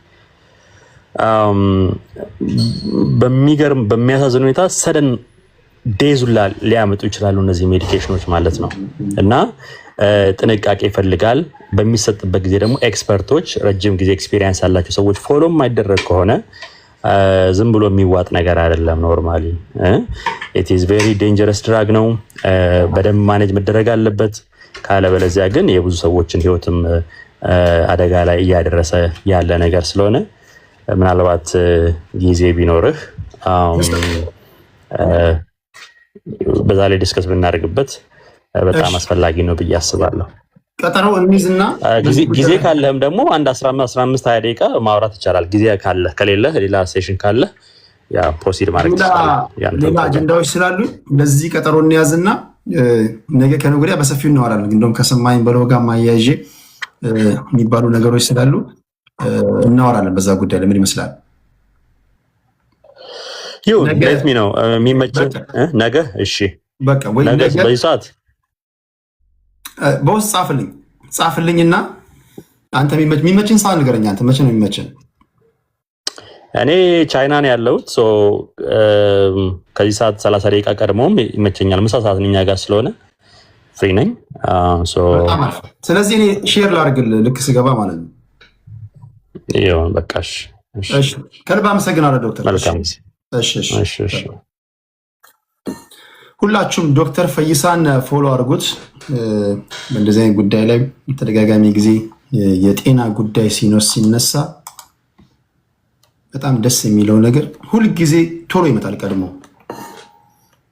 በሚያሳዝን ሁኔታ ሰደን ዴዙላ ሊያመጡ ይችላሉ እነዚህ ሜዲኬሽኖች ማለት ነው እና ጥንቃቄ ይፈልጋል። በሚሰጥበት ጊዜ ደግሞ ኤክስፐርቶች ረጅም ጊዜ ኤክስፒሪየንስ ያላቸው ሰዎች ፎሎ የማይደረግ ከሆነ ዝም ብሎ የሚዋጥ ነገር አይደለም። ኖርማሊ ኢት ኢዝ ቬሪ ዴንጀረስ ድራግ ነው። በደንብ ማኔጅ መደረግ አለበት። ካለበለዚያ ግን የብዙ ሰዎችን ህይወትም አደጋ ላይ እያደረሰ ያለ ነገር ስለሆነ ምናልባት ጊዜ ቢኖርህ በዛ ላይ ዲስከስ ብናደርግበት በጣም አስፈላጊ ነው ብዬ አስባለሁ። ቀጠሮ እንይዝና ጊዜ ካለህም ደግሞ አንድ 15 20 ደቂቃ ማውራት ይቻላል። ጊዜ ካለ ከሌለ ሌላ ሴሽን ካለ ያ ፕሮሲድ ማድረግ ይችላል። ሌላ አጀንዳዎች ስላሉ በዚህ ቀጠሮ እንያዝና ነገ ከነገ ወዲያ በሰፊው እናወራለን። እንደውም ከሰማኝ በለው ጋር ማያያዤ የሚባሉ ነገሮች ስላሉ እናወራለን በዛ ጉዳይ። ለምን ይመስላል? ይሁን ሌት ሚ ነው የሚመቸኝ ነገ። እሺ በቃ ወይ ነገ በዚህ ሰዓት በውስጥ ጻፍልኝና አንተ የሚመችን ሰዓት ንገረኝ። አንተ መቼ ነው የሚመችን? እኔ ቻይና ነው ያለሁት። ሶ ከዚህ ሰዓት 30 ደቂቃ ቀድሞም ይመቸኛል። ምሳ ሰዓት እኛ ጋር ስለሆነ ፍሪ ነኝ። ሶ ስለዚህ እኔ ሼር ላድርግልህ ልክ ስገባ ማለት ነው። ይሁን በቃ እሺ። ከልብ አመሰግናለሁ ዶክተር። መልካም። እሺ ሁላችሁም ዶክተር ፈይሳን ፎሎ አድርጉት። በእንደዚህ አይነት ጉዳይ ላይ ተደጋጋሚ ጊዜ የጤና ጉዳይ ሲነሳ በጣም ደስ የሚለው ነገር ሁልጊዜ ቶሎ ይመጣል ቀድሞ።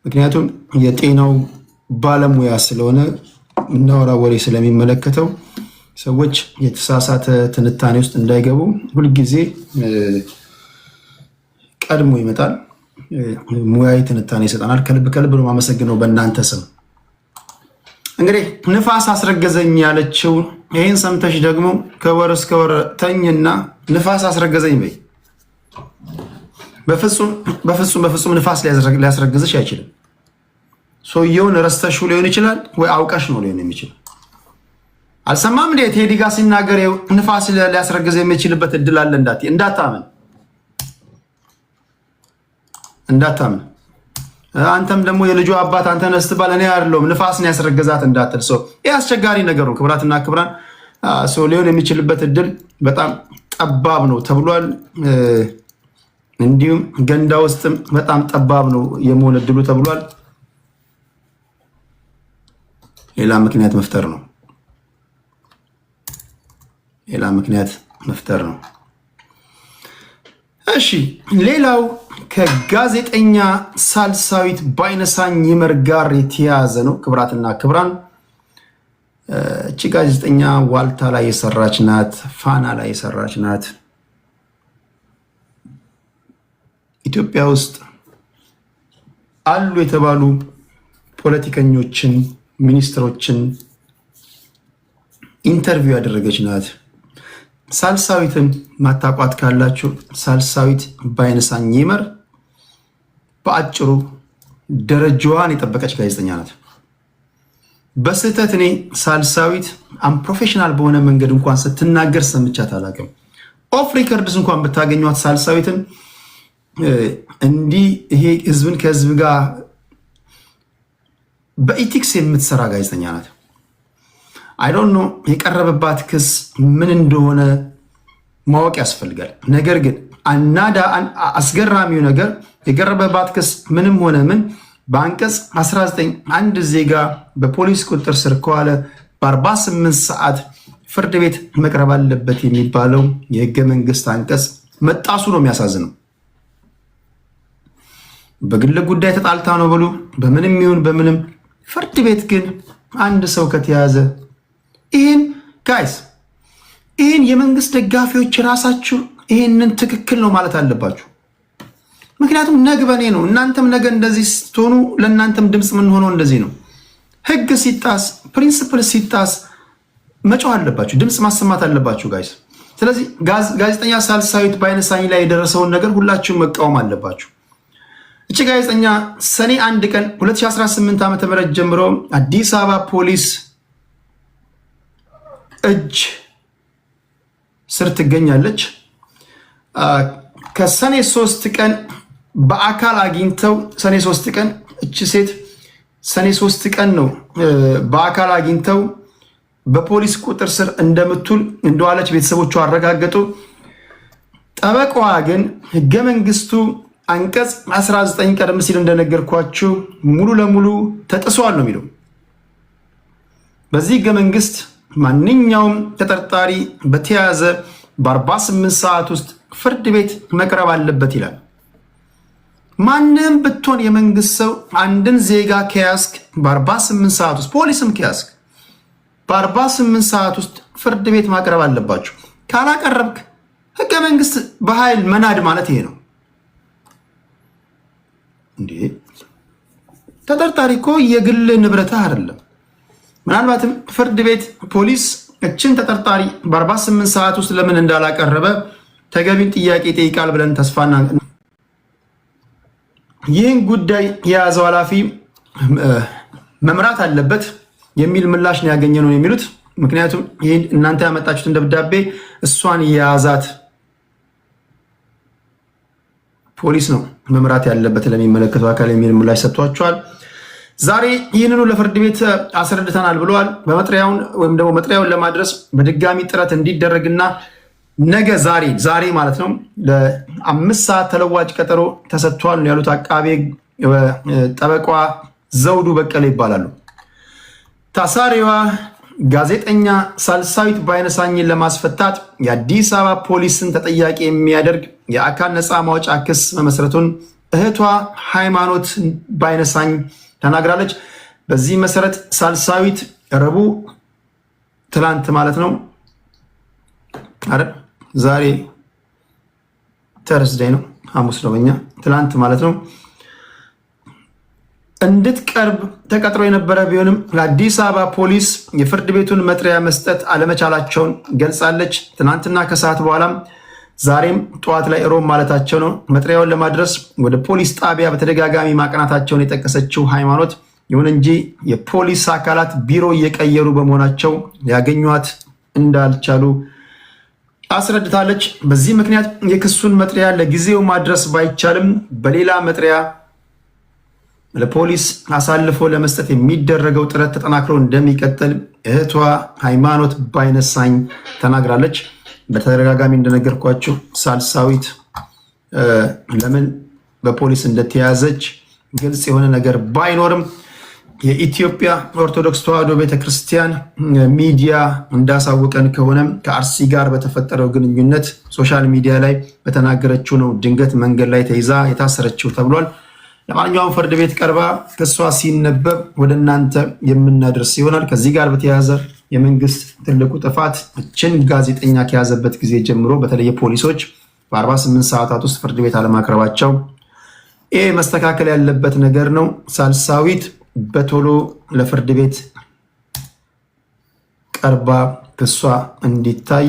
ምክንያቱም የጤናው ባለሙያ ስለሆነ እናወራ ወሬ ስለሚመለከተው ሰዎች የተሳሳተ ትንታኔ ውስጥ እንዳይገቡ ሁልጊዜ ቀድሞ ይመጣል። ሙያዊ ትንታኔ ይሰጠናል። ከልብ ነው የማመሰግነው በእናንተ ስም። እንግዲህ ንፋስ አስረገዘኝ ያለችው ይህን ሰምተሽ ደግሞ ከወር እስከ ወር ተኝና ንፋስ አስረገዘኝ በይ። በፍጹም ንፋስ ሊያስረግዝሽ አይችልም። ሰውየውን ረስተሽው ሊሆን ይችላል ወይ አውቀሽ ነው ሊሆን የሚችል። አልሰማም እንዴ ቴዲ ጋር ሲናገር ንፋስ ሊያስረግዝ የሚችልበት እድል አለ እንዳታምን። አንተም ደግሞ የልጁ አባት አንተ ነህ ስትባል እኔ አይደለሁም ንፋስን ያስረገዛት እንዳትል። ይህ አስቸጋሪ ነገር ነው። ክብራትና ክብራን ሰው ሊሆን የሚችልበት እድል በጣም ጠባብ ነው ተብሏል። እንዲሁም ገንዳ ውስጥም በጣም ጠባብ ነው የመሆን እድሉ ተብሏል። ሌላ ምክንያት መፍጠር ነው። እሺ ሌላው ከጋዜጠኛ ሳልሳዊት ባይነሳኝ ይመር ጋር የተያያዘ ነው። ክብራትና ክብራን እቺ ጋዜጠኛ ዋልታ ላይ የሰራች ናት፣ ፋና ላይ የሰራች ናት። ኢትዮጵያ ውስጥ አሉ የተባሉ ፖለቲከኞችን፣ ሚኒስትሮችን ኢንተርቪው ያደረገች ናት። ሳልሳዊትን ማታቋት ካላችሁ ሳልሳዊት ባይነሳኝ ይመር በአጭሩ ደረጃዋን የጠበቀች ጋዜጠኛ ናት። በስህተት እኔ ሳልሳዊት አንፕሮፌሽናል በሆነ መንገድ እንኳን ስትናገር ሰምቻት አላውቅም። ኦፍ ሪከርድስ እንኳን ብታገኟት ሳልሳዊትን እንዲህ ይሄ ህዝብን ከህዝብ ጋር በኢቲክስ የምትሰራ ጋዜጠኛ ናት። አይ ዶንት ኖ የቀረበባት ክስ ምን እንደሆነ ማወቅ ያስፈልጋል። ነገር ግን አስገራሚው ነገር የቀረበባት ክስ ምንም ሆነ ምን በአንቀጽ 19 አንድ ዜጋ በፖሊስ ቁጥጥር ስር ከዋለ በ48 ሰዓት ፍርድ ቤት መቅረብ አለበት የሚባለው የህገ መንግስት አንቀጽ መጣሱ ነው የሚያሳዝነው። በግል ጉዳይ ተጣልታ ነው ብሉ በምንም ይሁን በምንም ፍርድ ቤት ግን አንድ ሰው ከተያዘ ይህን ጋይስ ይህን የመንግስት ደጋፊዎች ራሳችሁ ይህንን ትክክል ነው ማለት አለባችሁ። ምክንያቱም ነግበኔ ነው። እናንተም ነገ እንደዚህ ስትሆኑ ለእናንተም ድምፅ ምን ሆኖ እንደዚህ ነው። ህግ ሲጣስ ፕሪንሲፕል ሲጣስ መጮህ አለባችሁ፣ ድምፅ ማሰማት አለባችሁ ጋይስ። ስለዚህ ጋዜጠኛ ሳልሳዊት ባይነሳኝ ላይ የደረሰውን ነገር ሁላችሁም መቃወም አለባችሁ። እቺ ጋዜጠኛ ሰኔ 1 ቀን 2018 ዓ.ም ጀምሮ አዲስ አበባ ፖሊስ እጅ ስር ትገኛለች። ከሰኔ 3 ቀን በአካል አግኝተው ሰኔ 3 ቀን እቺ ሴት ሰኔ 3 ቀን ነው በአካል አግኝተው በፖሊስ ቁጥጥር ስር እንደምትውል እንደዋለች ቤተሰቦቿ አረጋገጡ። ጠበቃዋ ግን ህገ መንግስቱ አንቀጽ 19 ቀደም ሲል እንደነገርኳችሁ ሙሉ ለሙሉ ተጥሷል ነው የሚለው። በዚህ ህገ መንግስት ማንኛውም ተጠርጣሪ በተያዘ በ48 ሰዓት ውስጥ ፍርድ ቤት መቅረብ አለበት ይላል። ማንም ብትሆን የመንግስት ሰው አንድን ዜጋ ከያዝክ በ48 ሰዓት ውስጥ ፖሊስም ከያዝክ በ48 ሰዓት ውስጥ ፍርድ ቤት ማቅረብ አለባችሁ። ካላቀረብክ ህገ መንግስት በኃይል መናድ ማለት ይሄ ነው እንዴ? ተጠርጣሪ እኮ የግል ንብረትህ አይደለም። ምናልባትም ፍርድ ቤት ፖሊስ እችን ተጠርጣሪ በ48 ሰዓት ውስጥ ለምን እንዳላቀረበ ተገቢን ጥያቄ ይጠይቃል ብለን ተስፋና ይህን ጉዳይ የያዘው ኃላፊ መምራት አለበት የሚል ምላሽ ነው ያገኘ ነው የሚሉት። ምክንያቱም ይህን እናንተ ያመጣችሁትን ደብዳቤ እሷን የያዛት ፖሊስ ነው መምራት ያለበት ለሚመለከተው አካል የሚል ምላሽ ሰጥቷቸዋል። ዛሬ ይህንኑ ለፍርድ ቤት አስረድተናል ብለዋል። በመጥሪያውን ወይም ደግሞ መጥሪያውን ለማድረስ በድጋሚ ጥረት እንዲደረግና ነገ ዛሬ ማለት ነው ለ5 ሰዓት ተለዋጭ ቀጠሮ ተሰጥቷል ነው ያሉት አቃቤ ጠበቋ ዘውዱ በቀለ ይባላሉ። ታሳሪዋ ጋዜጠኛ ሳልሳዊት ባይነሳኝን ለማስፈታት የአዲስ አበባ ፖሊስን ተጠያቂ የሚያደርግ የአካል ነፃ ማውጫ ክስ መመስረቱን እህቷ ሃይማኖት ባይነሳኝ ተናግራለች። በዚህ መሰረት ሳልሳዊት ረቡዕ ትላንት ማለት ነው አይደል? ዛሬ ተርስዴይ ነው፣ ሐሙስ ነው በእኛ ትላንት ማለት ነው እንድትቀርብ ተቀጥሮ የነበረ ቢሆንም ለአዲስ አበባ ፖሊስ የፍርድ ቤቱን መጥሪያ መስጠት አለመቻላቸውን ገልጻለች። ትናንትና ከሰዓት በኋላም ዛሬም ጠዋት ላይ ሮም ማለታቸው ነው መጥሪያውን ለማድረስ ወደ ፖሊስ ጣቢያ በተደጋጋሚ ማቅናታቸውን የጠቀሰችው ሃይማኖት፣ ይሁን እንጂ የፖሊስ አካላት ቢሮ እየቀየሩ በመሆናቸው ያገኟት እንዳልቻሉ አስረድታለች። በዚህ ምክንያት የክሱን መጥሪያ ለጊዜው ማድረስ ባይቻልም በሌላ መጥሪያ ለፖሊስ አሳልፎ ለመስጠት የሚደረገው ጥረት ተጠናክሮ እንደሚቀጥል እህቷ ሃይማኖት ባይነሳኝ ተናግራለች። በተደጋጋሚ እንደነገርኳችሁ ሳልሳዊት ለምን በፖሊስ እንደተያዘች ግልጽ የሆነ ነገር ባይኖርም የኢትዮጵያ ኦርቶዶክስ ተዋሕዶ ቤተክርስቲያን ሚዲያ እንዳሳወቀን ከሆነ ከአርሲ ጋር በተፈጠረው ግንኙነት ሶሻል ሚዲያ ላይ በተናገረችው ነው ድንገት መንገድ ላይ ተይዛ የታሰረችው ተብሏል። ለማንኛውም ፍርድ ቤት ቀርባ ክሷ ሲነበብ ወደ እናንተ የምናደርስ ይሆናል። ከዚህ ጋር በተያያዘ የመንግስት ትልቁ ጥፋት እችን ጋዜጠኛ ከያዘበት ጊዜ ጀምሮ በተለየ ፖሊሶች በ48 ሰዓታት ውስጥ ፍርድ ቤት አለማቅረባቸው ይህ መስተካከል ያለበት ነገር ነው። ሳልሳዊት በቶሎ ለፍርድ ቤት ቀርባ ክሷ እንዲታይ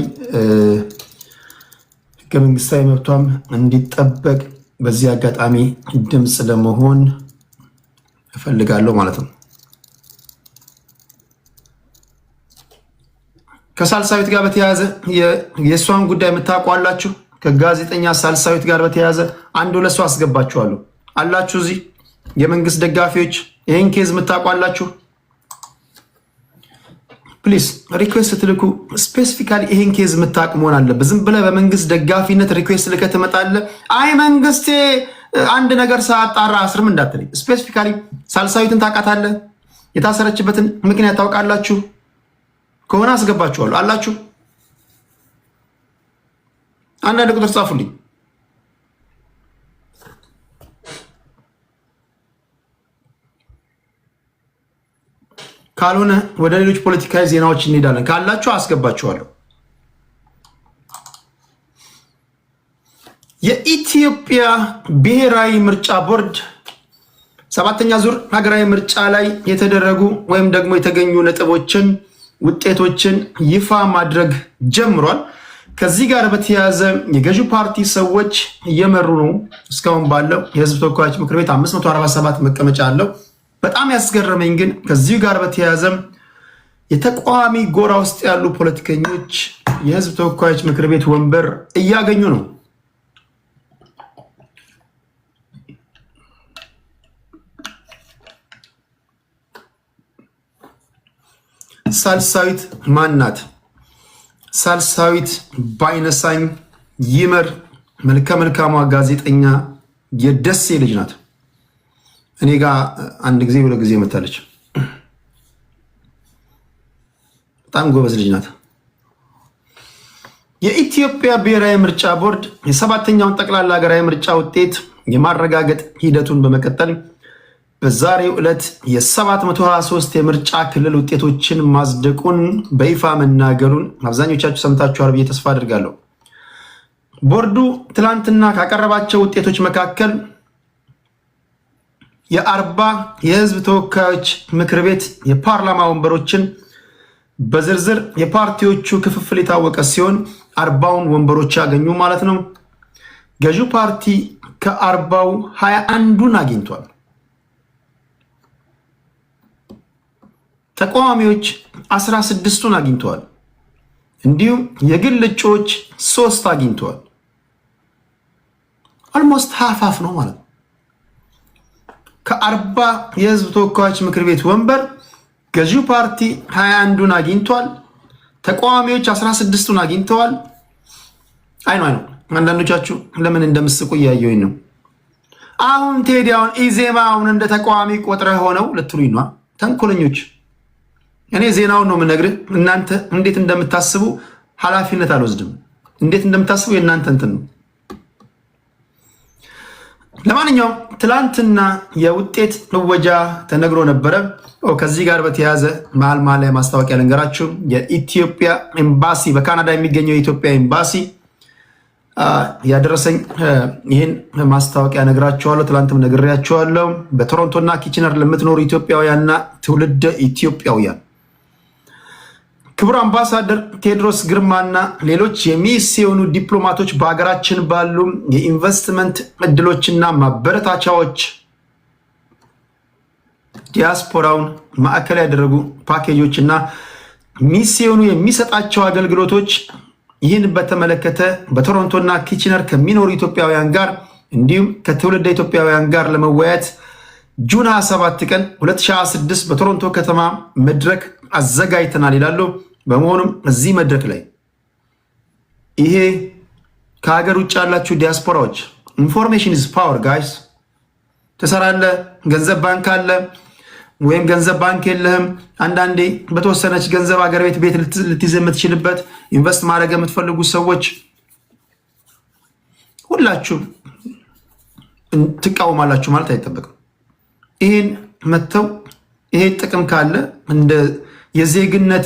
ህገ መንግስታዊ መብቷም እንዲጠበቅ በዚህ አጋጣሚ ድምፅ ለመሆን እፈልጋለሁ ማለት ነው። ከሳልሳዊት ጋር በተያያዘ የእሷን ጉዳይ የምታውቋላችሁ። ከጋዜጠኛ ሳልሳዊት ጋር በተያያዘ አንድ ሁለት ሰው አስገባችኋለሁ አላችሁ። እዚህ የመንግስት ደጋፊዎች ይህን ኬዝ የምታውቋላችሁ ፕሊስ ሪኩዌስት ትልኩ። ስፔሲፊካሊ ይህን ኬዝ የምታውቅ መሆን አለበት። ዝም ብለህ በመንግስት ደጋፊነት ሪኩዌስት ልከህ ትመጣለህ። አይ መንግስቴ አንድ ነገር ሳያጣራ አስርም እንዳትለኝ። ስፔሲፊካሊ ሳልሳዊትን ታውቃታለህ? የታሰረችበትን ምክንያት ታውቃላችሁ? ከሆነ አስገባችኋለሁ አላችሁ። አንዳንድ ቁጥር ጻፉልኝ። ካልሆነ ወደ ሌሎች ፖለቲካዊ ዜናዎች እንሄዳለን። ካላችሁ አስገባችኋለሁ። የኢትዮጵያ ብሔራዊ ምርጫ ቦርድ 7ኛ ዙር ሀገራዊ ምርጫ ላይ የተደረጉ ወይም ደግሞ የተገኙ ነጥቦችን፣ ውጤቶችን ይፋ ማድረግ ጀምሯል። ከዚህ ጋር በተያያዘ የገዢው ፓርቲ ሰዎች እየመሩ ነው። እስካሁን ባለው የህዝብ ተወካዮች ምክር ቤት 547 መቀመጫ አለው። በጣም ያስገረመኝ ግን ከዚሁ ጋር በተያያዘ የተቃዋሚ ጎራ ውስጥ ያሉ ፖለቲከኞች የህዝብ ተወካዮች ምክር ቤት ወንበር እያገኙ ነው። ሳልሳዊት ማናት? ሳልሳዊት ባይነሳኝ ይመር መልከ መልካሟ ጋዜጠኛ የደሴ ልጅ ናት። እኔ ጋር አንድ ጊዜ ሁለት ጊዜ መታለች። በጣም ጎበዝ ልጅ ናት። የኢትዮጵያ ብሔራዊ ምርጫ ቦርድ የ7ኛውን ጠቅላላ ሀገራዊ ምርጫ ውጤት የማረጋገጥ ሂደቱን በመቀጠል በዛሬው ዕለት የ723 የምርጫ ክልል ውጤቶችን ማጽደቁን በይፋ መናገሩን አብዛኞቻችሁ ሰምታችኋል ብዬ ተስፋ አድርጋለሁ። ቦርዱ ትላንትና ካቀረባቸው ውጤቶች መካከል የ40 የህዝብ ተወካዮች ምክር ቤት የፓርላማ ወንበሮችን በዝርዝር የፓርቲዎቹ ክፍፍል የታወቀ ሲሆን 40ውን ወንበሮች ያገኙ ማለት ነው። ገዢው ፓርቲ ከ40ው 21ዱን አግኝቷል። ተቃዋሚዎች 16ቱን አግኝተዋል። እንዲሁም የግል እጩዎች 3 አግኝተዋል። ኦልሞስት ሃፍ ነው ማለት ነው። ከ40 የህዝብ ተወካዮች ምክር ቤት ወንበር ገዢው ፓርቲ 21ዱን አግኝቷል። ተቃዋሚዎች 16ቱን አግኝተዋል። አይ ነው አንዳንዶቻችሁ ለምን እንደምስቁ እያየሁኝ ነው። አሁን ቴዲ አሁን ኢዜማ አሁን እንደ ተቃዋሚ ቆጥረህ ሆነው ልትሉኝ ነው ተንኮለኞች። እኔ ዜናውን ነው የምነግርህ። እናንተ እንዴት እንደምታስቡ ኃላፊነት አልወስድም። እንዴት እንደምታስቡ የእናንተ እንትን ነው። ለማንኛውም ትላንትና የውጤት እወጃ ተነግሮ ነበረ። ከዚህ ጋር በተያያዘ መሀል ላይ ማስታወቂያ ልንገራችሁ። የኢትዮጵያ ኤምባሲ በካናዳ የሚገኘው የኢትዮጵያ ኤምባሲ ያደረሰኝ ይህን ማስታወቂያ ነግራችኋለሁ። ትላንትም ነግሬያችኋለሁ። በቶሮንቶና ኪችነር ለምትኖሩ ኢትዮጵያውያንና ትውልደ ኢትዮጵያውያን ክቡር አምባሳደር ቴዎድሮስ ግርማና ሌሎች የሚስዮኑ ዲፕሎማቶች በሀገራችን ባሉ የኢንቨስትመንት እድሎችና ማበረታቻዎች ዲያስፖራውን ማዕከል ያደረጉ ፓኬጆችና ሚስዮኑ የሚሰጣቸው አገልግሎቶች ይህን በተመለከተ በቶሮንቶና ኪችነር ከሚኖሩ ኢትዮጵያውያን ጋር እንዲሁም ከትውልደ ኢትዮጵያውያን ጋር ለመወያየት ጁን 27 ቀን 2026 በቶሮንቶ ከተማ መድረክ አዘጋጅተናል ይላሉ። በመሆኑም እዚህ መድረክ ላይ ይሄ ከሀገር ውጭ ያላችሁ ዲያስፖራዎች ኢንፎርሜሽን ኢዝ ፓወር ጋይስ። ትሰራለህ፣ ገንዘብ ባንክ አለ ወይም ገንዘብ ባንክ የለህም። አንዳንዴ በተወሰነች ገንዘብ አገር ቤት ልትይዝ የምትችልበት ኢንቨስት ማድረግ የምትፈልጉ ሰዎች ሁላችሁ ትቃወማላችሁ ማለት አይጠበቅም። ይህን መተው ይሄ ጥቅም ካለ እንደ የዜግነት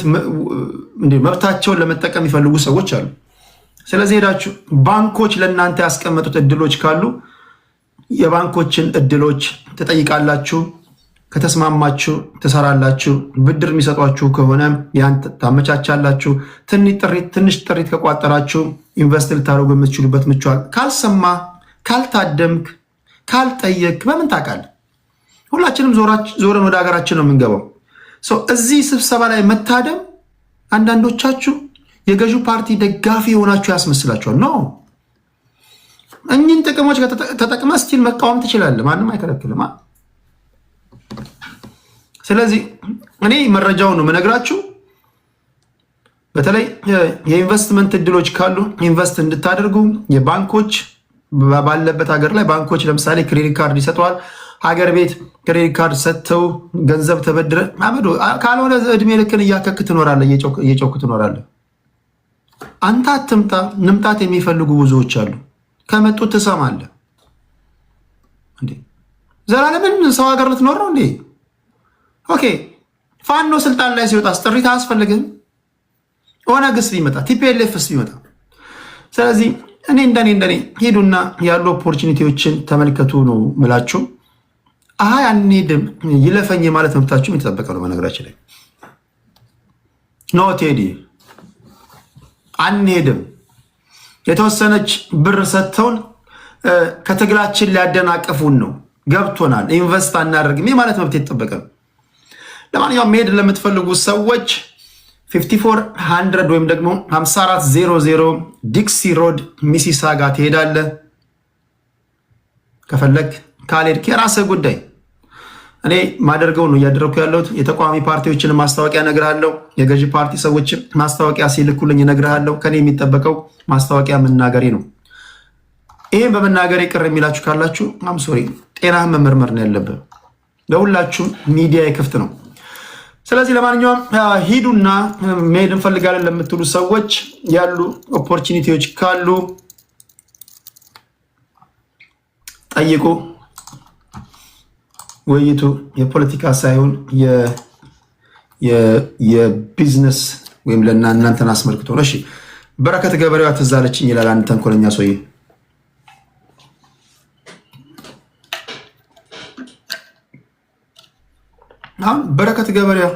መብታቸውን ለመጠቀም የሚፈልጉ ሰዎች አሉ። ስለዚህ ሄዳችሁ ባንኮች ለእናንተ ያስቀመጡት እድሎች ካሉ የባንኮችን እድሎች ትጠይቃላችሁ። ከተስማማችሁ ትሰራላችሁ። ብድር የሚሰጧችሁ ከሆነ ያን ታመቻቻላችሁ። ትንሽ ጥሪት ከቋጠራችሁ ኢንቨስት ልታደርጉ የምትችሉበት ምችዋል። ካልሰማ፣ ካልታደምክ፣ ካልጠየቅ በምን ታውቃለህ? ሁላችንም ዞረን ወደ ሀገራችን ነው የምንገባው። እዚህ ስብሰባ ላይ መታደም አንዳንዶቻችሁ የገዢው ፓርቲ ደጋፊ የሆናችሁ ያስመስላችኋል። ነው እኚህን ጥቅሞች ተጠቅመህ ስቲል መቃወም ትችላለህ። ማንም አይከለክልም። ስለዚህ እኔ መረጃውን ነው የምነግራችሁ። በተለይ የኢንቨስትመንት እድሎች ካሉ ኢንቨስት እንድታደርጉ የባንኮች ባለበት ሀገር ላይ ባንኮች ለምሳሌ ክሬዲት ካርድ ይሰጠዋል። ሀገር ቤት ክሬዲት ካርድ ሰጥተው ገንዘብ ተበድረ ካልሆነ እድሜ ልክን እያከክ ትኖራለህ፣ እየጮክ ትኖራለህ። አንተ አትምጣ፣ ንምጣት የሚፈልጉ ብዙዎች አሉ። ከመጡት ትሰማለህ እንዴ? ዘላለምን ሰው ሀገር ልትኖር ነው እንዴ? ኦኬ ፋኖ ስልጣን ላይ ሲወጣ ጥሪት አያስፈልግም? ኦነግስ ቢመጣ ቲፒኤልኤፍስ ቢመጣ? ስለዚህ እኔ እንደኔ ሄዱና ያሉ ኦፖርቹኒቲዎችን ተመልከቱ ነው ምላችሁ። አይ አንሄድም ይለፈኝ ማለት መብታችሁ የተጠበቀ ነው። በነገራችን ላይ ኖ ቴዲ አንሄድም የተወሰነች ብር ሰጥተውን ከትግላችን ሊያደናቅፉን ነው፣ ገብቶናል፣ ኢንቨስት አናደርግም ማለት መብት የተጠበቀ ነው። ለማንኛውም መሄድ ለምትፈልጉ ሰዎች 5400 ወይም ደግሞ 5400 ዲክሲ ሮድ ሚሲሳጋ ትሄዳለህ። ከፈለግ ካልሄድክ የራስህ ጉዳይ። እኔ ማደርገው ነው እያደረኩ ያለሁት። የተቃዋሚ ፓርቲዎችን ማስታወቂያ እነግርሃለሁ። የገዢ ፓርቲ ሰዎችን ማስታወቂያ ሲልኩልኝ እነግርሃለሁ። ከኔ የሚጠበቀው ማስታወቂያ መናገሬ ነው። ይሄን በመናገሬ ቅር የሚላችሁ ካላችሁ አምሶሪ፣ ጤናህን መመርመር ነው ያለብህ። ለሁላችሁም ሚዲያ ክፍት ነው። ስለዚህ ለማንኛውም ሂዱና መሄድ እንፈልጋለን ለምትሉ ሰዎች ያሉ ኦፖርቹኒቲዎች ካሉ ጠይቁ። ውይይቱ የፖለቲካ ሳይሆን የቢዝነስ ወይም ለእናንተን አስመልክቶ ነው። እሺ በረከት ገበሬዋ ትዝ አለችኝ ይላል አንድ ተንኮለኛ ሰውዬ። አሁን በረከት ገበሬዋ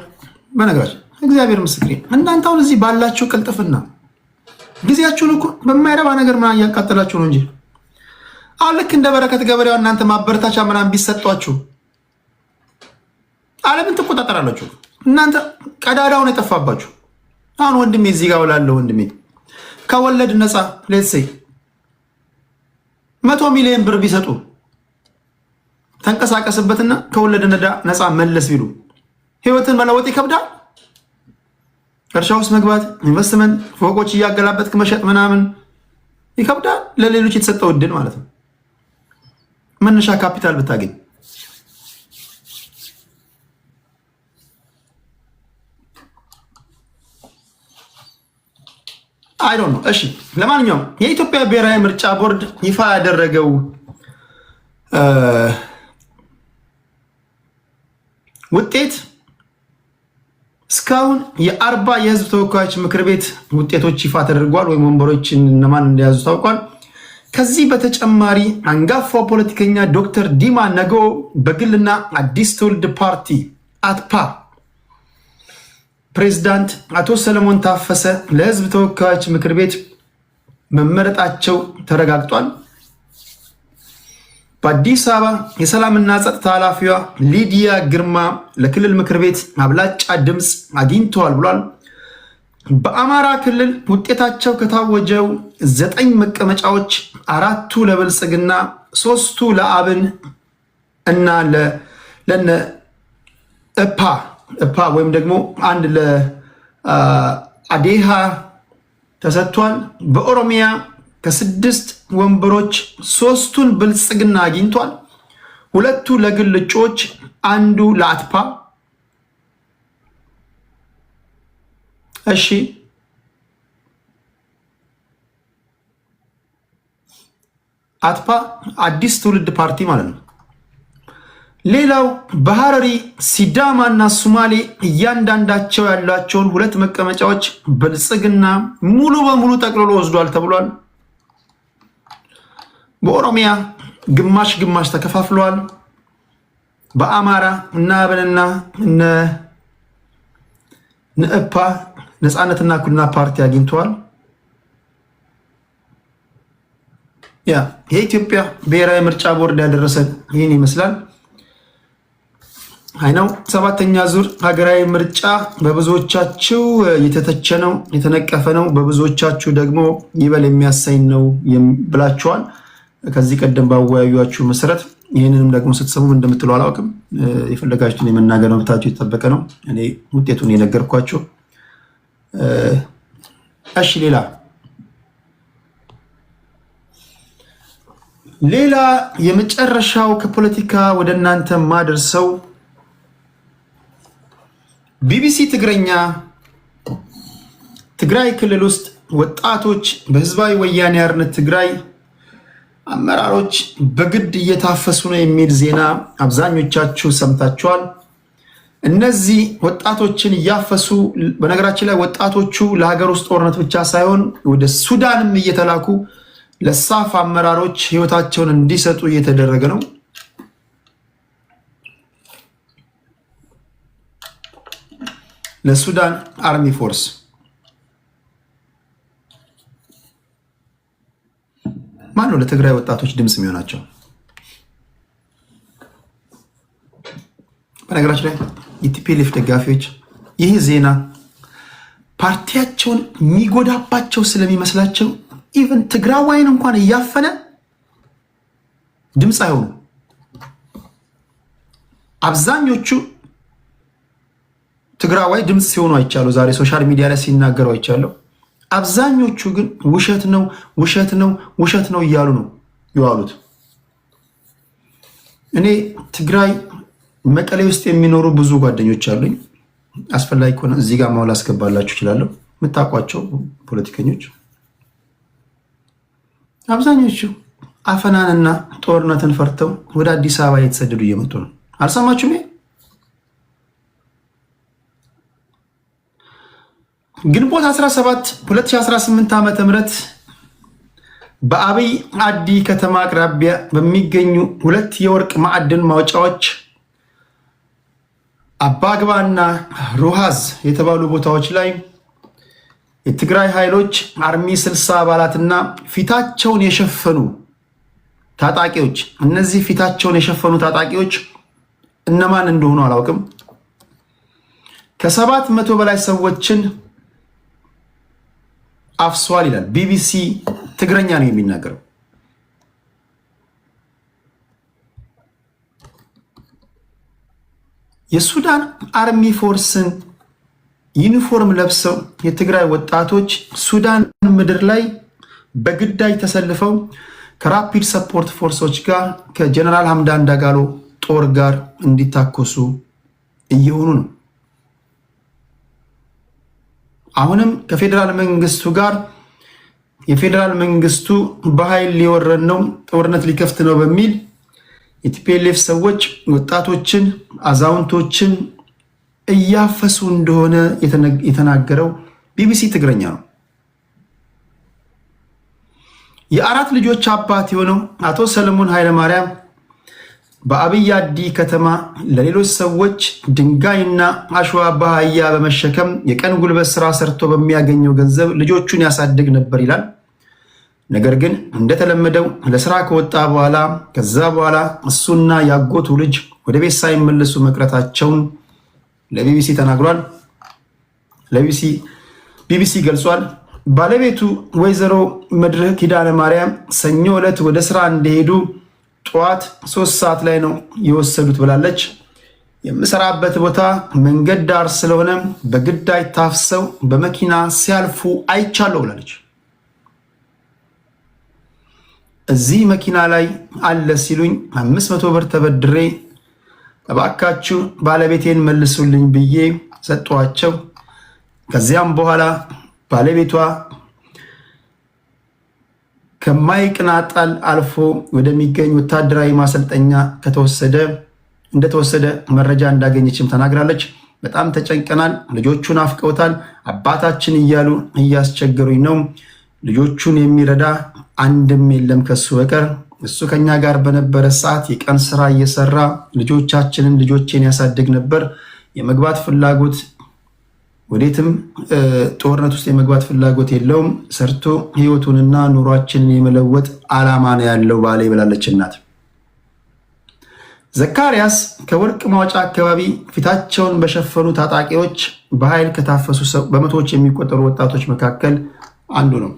በነገራችን እግዚአብሔር ምስክሬ፣ እናንተ አሁን እዚህ ባላችሁ ቅልጥፍና ጊዜያችሁን እኮ በማይረባ ነገር ምናምን እያቃጠላችሁ ነው እንጂ አሁን ልክ እንደ በረከት ገበሬዋ እናንተ ማበረታቻ ምናምን ቢሰጧችሁ ዓለምን ትቆጣጠራላችሁ። እናንተ ቀዳዳውን የጠፋባችሁ። አሁን ወንድሜ እዚህ ጋር ላለው ወንድሜ ከወለድ ነፃ ሌትሴይ 100 ሚሊዮን ብር ቢሰጡ ተንቀሳቀስበትና ከወለድ ነፃ መለስ ቢሉ ህይወትን መለወጥ ይከብዳል። እርሻ ውስጥ መግባት፣ ኢንቨስትመንት፣ ፎቆች እያገላበጥክ መሸጥ ምናምን ይከብዳል። ለሌሎች የተሰጠው እድል ማለት ነው። መነሻ ካፒታል ብታገኝ አይ ዶንት ኖ። እሺ ለማንኛውም የኢትዮጵያ ብሔራዊ ምርጫ ቦርድ ይፋ ያደረገው ውጤት እስካሁን የ40 የህዝብ ተወካዮች ምክር ቤት ውጤቶች ይፋ ተደርጓል፣ ወይም ወንበሮችን እነማን እንደያዙ ታውቋል። ከዚህ በተጨማሪ አንጋፋው ፖለቲከኛ ዶክተር ዲማ ነገ በግልና አዲስ ትውልድ ፓርቲ አትፓ ፕሬዝዳንት አቶ ሰለሞን ታፈሰ ለህዝብ ተወካዮች ምክር ቤት መመረጣቸው ተረጋግጧል። በአዲስ አበባ የሰላምና ጸጥታ ኃላፊዋ ሊዲያ ግርማ ለክልል ምክር ቤት አብላጫ ድምፅ አግኝተዋል ብሏል። በአማራ ክልል ውጤታቸው ከታወጀው 9 መቀመጫዎች 4ቱ ለብልጽግና፣ 3ቱ ለአብን እና ለነ እፓ ወይም ደግሞ አንድ ለአዴሃ ተሰጥቷል። በኦሮሚያ ከ6 ወንበሮች 3ቱን ብልጽግና አግኝቷል። 2ቱ ለግል እጩዎች፣ 1ዱ ለአትፓ። እሺ አትፓ አዲስ ትውልድ ፓርቲ ማለት ነው። ሌላው በሐረሪ ሲዳማ እና ሶማሌ እያንዳንዳቸው ያላቸውን 2 መቀመጫዎች ብልጽግና ሙሉ በሙሉ ጠቅልሎ ወስዷል ተብሏል። በኦሮሚያ ግማሽ ግማሽ ተከፋፍሏል። በአማራ እና አብንና ነእፓ ነፃነትና እኩልና ፓርቲ አግኝተዋል። የኢትዮጵያ ብሔራዊ ምርጫ ቦርድ ያደረሰን ይህን ይመስላል። አይነው 7ኛ ዙር ሀገራዊ ምርጫ በብዙዎቻችሁ የተተቸ ነው፣ የተነቀፈ ነው፣ በብዙዎቻችሁ ደግሞ ይበል የሚያሳይ ነው ብላችኋል። ከዚህ ቀደም ባወያዩአችሁ መሰረት ይህንንም ደግሞ ስትሰሙ እንደምትሉ አላውቅም። የፈለጋችሁትን የመናገር መብታችሁ የተጠበቀ ነው። እኔ ውጤቱን የነገርኳቸው። እሺ ሌላ የመጨረሻው ከፖለቲካ ወደ እናንተ ማደርሰው ቢቢሲ ትግረኛ ትግራይ ክልል ውስጥ ወጣቶች በህዝባዊ ወያኔ ሓርነት ትግራይ አመራሮች በግድ እየታፈሱ ነው የሚል ዜና አብዛኞቻችሁ ሰምታችኋል። እነዚህ ወጣቶችን እያፈሱ፣ በነገራችን ላይ ወጣቶቹ ለሀገር ውስጥ ጦርነት ብቻ ሳይሆን ወደ ሱዳንም እየተላኩ ለሳፍ አመራሮች ህይወታቸውን እንዲሰጡ እየተደረገ ነው። ለሱዳን አርሚ ፎርስ ማን ነው ለትግራይ ወጣቶች ድምፅ የሚሆናቸው? በነገራችን ላይ የቲፒኤልኤፍ ደጋፊዎች ይህ ዜና ፓርቲያቸውን የሚጎዳባቸው ስለሚመስላቸው ኢቨን ትግራዋይን እንኳን እያፈነ ድምፅ አይሆኑ። አብዛኞቹ ትግራዋይ ድምፅ ሲሆኑ አይቻሉ። ዛሬ ሶሻል ሚዲያ ላይ ሲናገሩ አይቻለሁ። አብዛኞቹ ግን ውሸት ነው ውሸት ነው ውሸት ነው እያሉ ነው የዋሉት። እኔ ትግራይ መቀሌ ውስጥ የሚኖሩ ብዙ ጓደኞች አሉኝ። አስፈላጊ ከሆነ እዚህ ጋር ማውል አስገባላችሁ እችላለሁ። የምታውቋቸው ፖለቲከኞች አብዛኞቹ አፈናንና ጦርነትን ፈርተው ወደ አዲስ አበባ የተሰደዱ እየመጡ ነው። አልሰማችሁም? ግንቦት 17 2018 ዓ.ም በአብይ አዲ ከተማ አቅራቢያ በሚገኙ ሁለት የወርቅ ማዕድን ማውጫዎች አባግባና ሩሃዝ የተባሉ ቦታዎች ላይ የትግራይ ኃይሎች አርሚ 60 አባላትና ፊታቸውን የሸፈኑ ታጣቂዎች፣ እነዚህ ፊታቸውን የሸፈኑ ታጣቂዎች እነማን እንደሆኑ አላውቅም፣ ከ700 በላይ ሰዎችን አፍሷል ይላል ቢቢሲ። ትግረኛ ነው የሚናገረው። የሱዳን አርሚ ፎርስን ዩኒፎርም ለብሰው የትግራይ ወጣቶች ሱዳን ምድር ላይ በግዳጅ ተሰልፈው ከራፒድ ሰፖርት ፎርሶች ጋር ከጀነራል ሐምዳን ዳጋሎ ጦር ጋር እንዲታኮሱ እየሆኑ ነው። አሁንም ከፌዴራል መንግስቱ ጋር የፌዴራል መንግስቱ በኃይል ሊወረን ነው፣ ጦርነት ሊከፍት ነው በሚል የቲፒኤልኤፍ ሰዎች ወጣቶችን፣ አዛውንቶችን እያፈሱ እንደሆነ የተናገረው ቢቢሲ ትግረኛ ነው። የአራት ልጆች አባት የሆነው አቶ ሰለሞን ኃይለማርያም በአብይ አዲ ከተማ ለሌሎች ሰዎች ድንጋይና አሸዋ በአህያ በመሸከም የቀን ጉልበት ስራ ሰርቶ በሚያገኘው ገንዘብ ልጆቹን ያሳድግ ነበር ይላል። ነገር ግን እንደተለመደው ለስራ ከወጣ በኋላ ከዛ በኋላ እሱና ያጎቱ ልጅ ወደ ቤት ሳይመለሱ መቅረታቸውን ለቢቢሲ ተናግሯል። ቢቢሲ ገልጿል። ባለቤቱ ወይዘሮ መድረክ ኪዳነ ማርያም ሰኞ ዕለት ወደ ስራ እንደሄዱ ጠዋት 3 ሰዓት ላይ ነው የወሰዱት ብላለች። የምሰራበት ቦታ መንገድ ዳር ስለሆነ በግዳይ ታፍሰው በመኪና ሲያልፉ አይቻለሁ ብላለች። እዚህ መኪና ላይ አለ ሲሉኝ 500 ብር ተበድሬ እባካችሁ ባለቤቴን መልሱልኝ ብዬ ሰጠኋቸው። ከዚያም በኋላ ባለቤቷ ከማይቅናጣል አልፎ ወደሚገኝ ወታደራዊ ማሰልጠኛ እንደተወሰደ መረጃ እንዳገኘችም ተናግራለች። በጣም ተጨንቀናል፣ ልጆቹን አፍቀውታል፣ አባታችን እያሉ እያስቸገሩኝ ነው። ልጆቹን የሚረዳ አንድም የለም ከሱ በቀር። እሱ ከኛ ጋር በነበረ ሰዓት የቀን ስራ እየሰራ ልጆቼን ያሳድግ ነበር። የመግባት ፍላጎት ወዴትም ጦርነት ውስጥ የመግባት ፍላጎት የለውም። ሰርቶ ህይወቱንና ኑሯችንን የመለወጥ ዓላማ ነው ያለው ባሌ ብላለች እናት። ዘካርያስ ከወርቅ ማውጫ አካባቢ ፊታቸውን በሸፈኑ ታጣቂዎች በኃይል ከታፈሱ በመቶዎች የሚቆጠሩ ወጣቶች መካከል አንዱ ነው።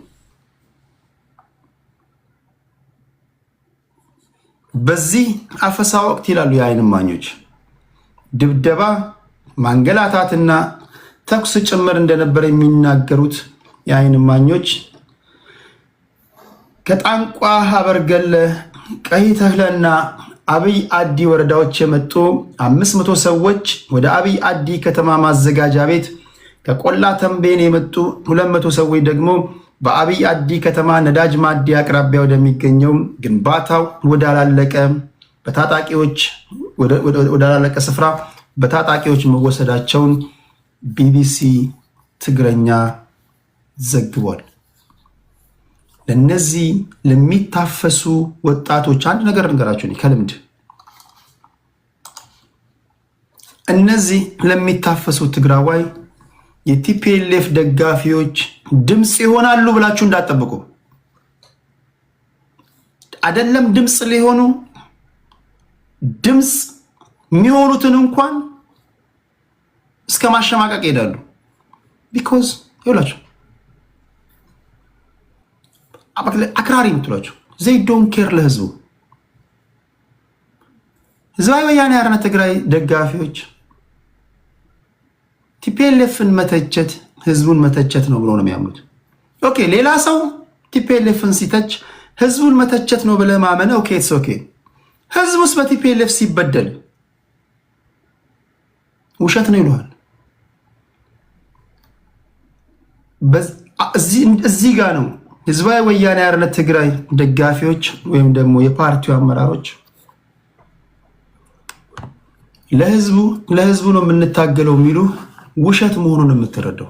በዚህ አፈሳ ወቅት ይላሉ የዓይን እማኞች ድብደባ፣ ማንገላታትና ተኩስ ጭምር እንደነበር የሚናገሩት የዓይን እማኞች ከጣንቋ፣ አበርገለ፣ ቀይ ተህለና አብይ አዲ ወረዳዎች የመጡ 500 ሰዎች ወደ አብይ አዲ ከተማ ማዘጋጃ ቤት፣ ከቆላ ተንቤን የመጡ 200 ሰዎች ደግሞ በአብይ አዲ ከተማ ነዳጅ ማዲ አቅራቢያ ወደሚገኘው ግንባታው ወዳላለቀ ስፍራ በታጣቂዎች መወሰዳቸውን ቢቢሲ ትግረኛ ዘግቧል። ለነዚህ ለሚታፈሱ ወጣቶች አንድ ነገር እንገራችሁ ከልምድ እነዚህ ለሚታፈሱ ትግራዋይ የቲፒኤልኤፍ ደጋፊዎች ድምፅ ይሆናሉ ብላችሁ እንዳትጠብቁ። አይደለም ድምፅ ሊሆኑ ድምፅ የሚሆኑትን እንኳን እስከ ማሸማቀቅ ይሄዳሉ። ቢኮዝ ይውላችሁ አክራሪ የምትሏቸው ዘይ ዶንት ኬር ለህዝቡ። ህዝባዊ ወያኔ ሓርነት ትግራይ ደጋፊዎች ቲፒኤልኤፍን መተቸት ህዝቡን መተቸት ነው ብሎ ነው የሚያምኑት። ኦኬ ሌላ ሰው ቲፒኤልኤፍን ሲተች ህዝቡን መተቸት ነው ብለህ ማመን ኦኬ ኢትስ ኦኬ። ህዝቡስ በቲፒኤልኤፍ ሲበደል ውሸት ነው ይሉሃል። እዚህ ጋር ነው ህዝባዊ ወያኔ ሓርነት ትግራይ ደጋፊዎች ወይም ደግሞ የፓርቲው አመራሮች ለህዝቡ ነው የምንታገለው የሚሉ ውሸት መሆኑን የምትረዳው።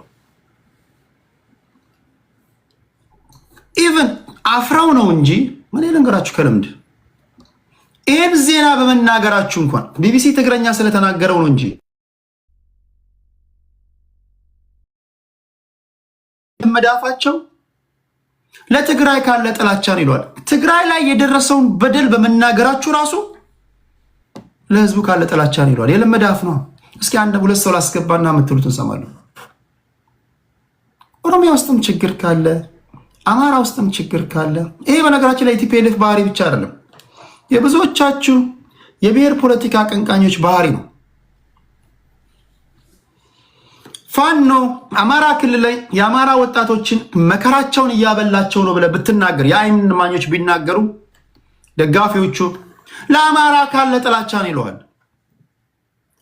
ኢቭን አፍራው ነው እንጂ ምን ልንገራችሁ ከልምድ ይህን ዜና በመናገራችሁ እንኳን ቢቢሲ ትግረኛ ስለተናገረው ነው እንጂ መዳፋቸው ለትግራይ ካለ ጥላቻን ይሏል። ትግራይ ላይ የደረሰውን በደል በመናገራችሁ ራሱ ለህዝቡ ካለ ጥላቻን ይሏል። የለመዳፍ ነው። እስኪ አንድ ሁለት ሰው ላስገባና የምትሉት እንሰማለን። ኦሮሚያ ውስጥም ችግር ካለ፣ አማራ ውስጥም ችግር ካለ፣ ይሄ በነገራችን ላይ ቲፒኤልኤፍ ባህሪ ብቻ አይደለም፣ የብዙዎቻችሁ የብሔር ፖለቲካ አቀንቃኞች ባህሪ ነው። ፋኖ አማራ ክልል ላይ የአማራ ወጣቶችን መከራቸውን እያበላቸው ነው ብለህ ብትናገር የዓይን እማኞች ቢናገሩ ደጋፊዎቹ ለአማራ ካለ ጥላቻን ይለዋል፣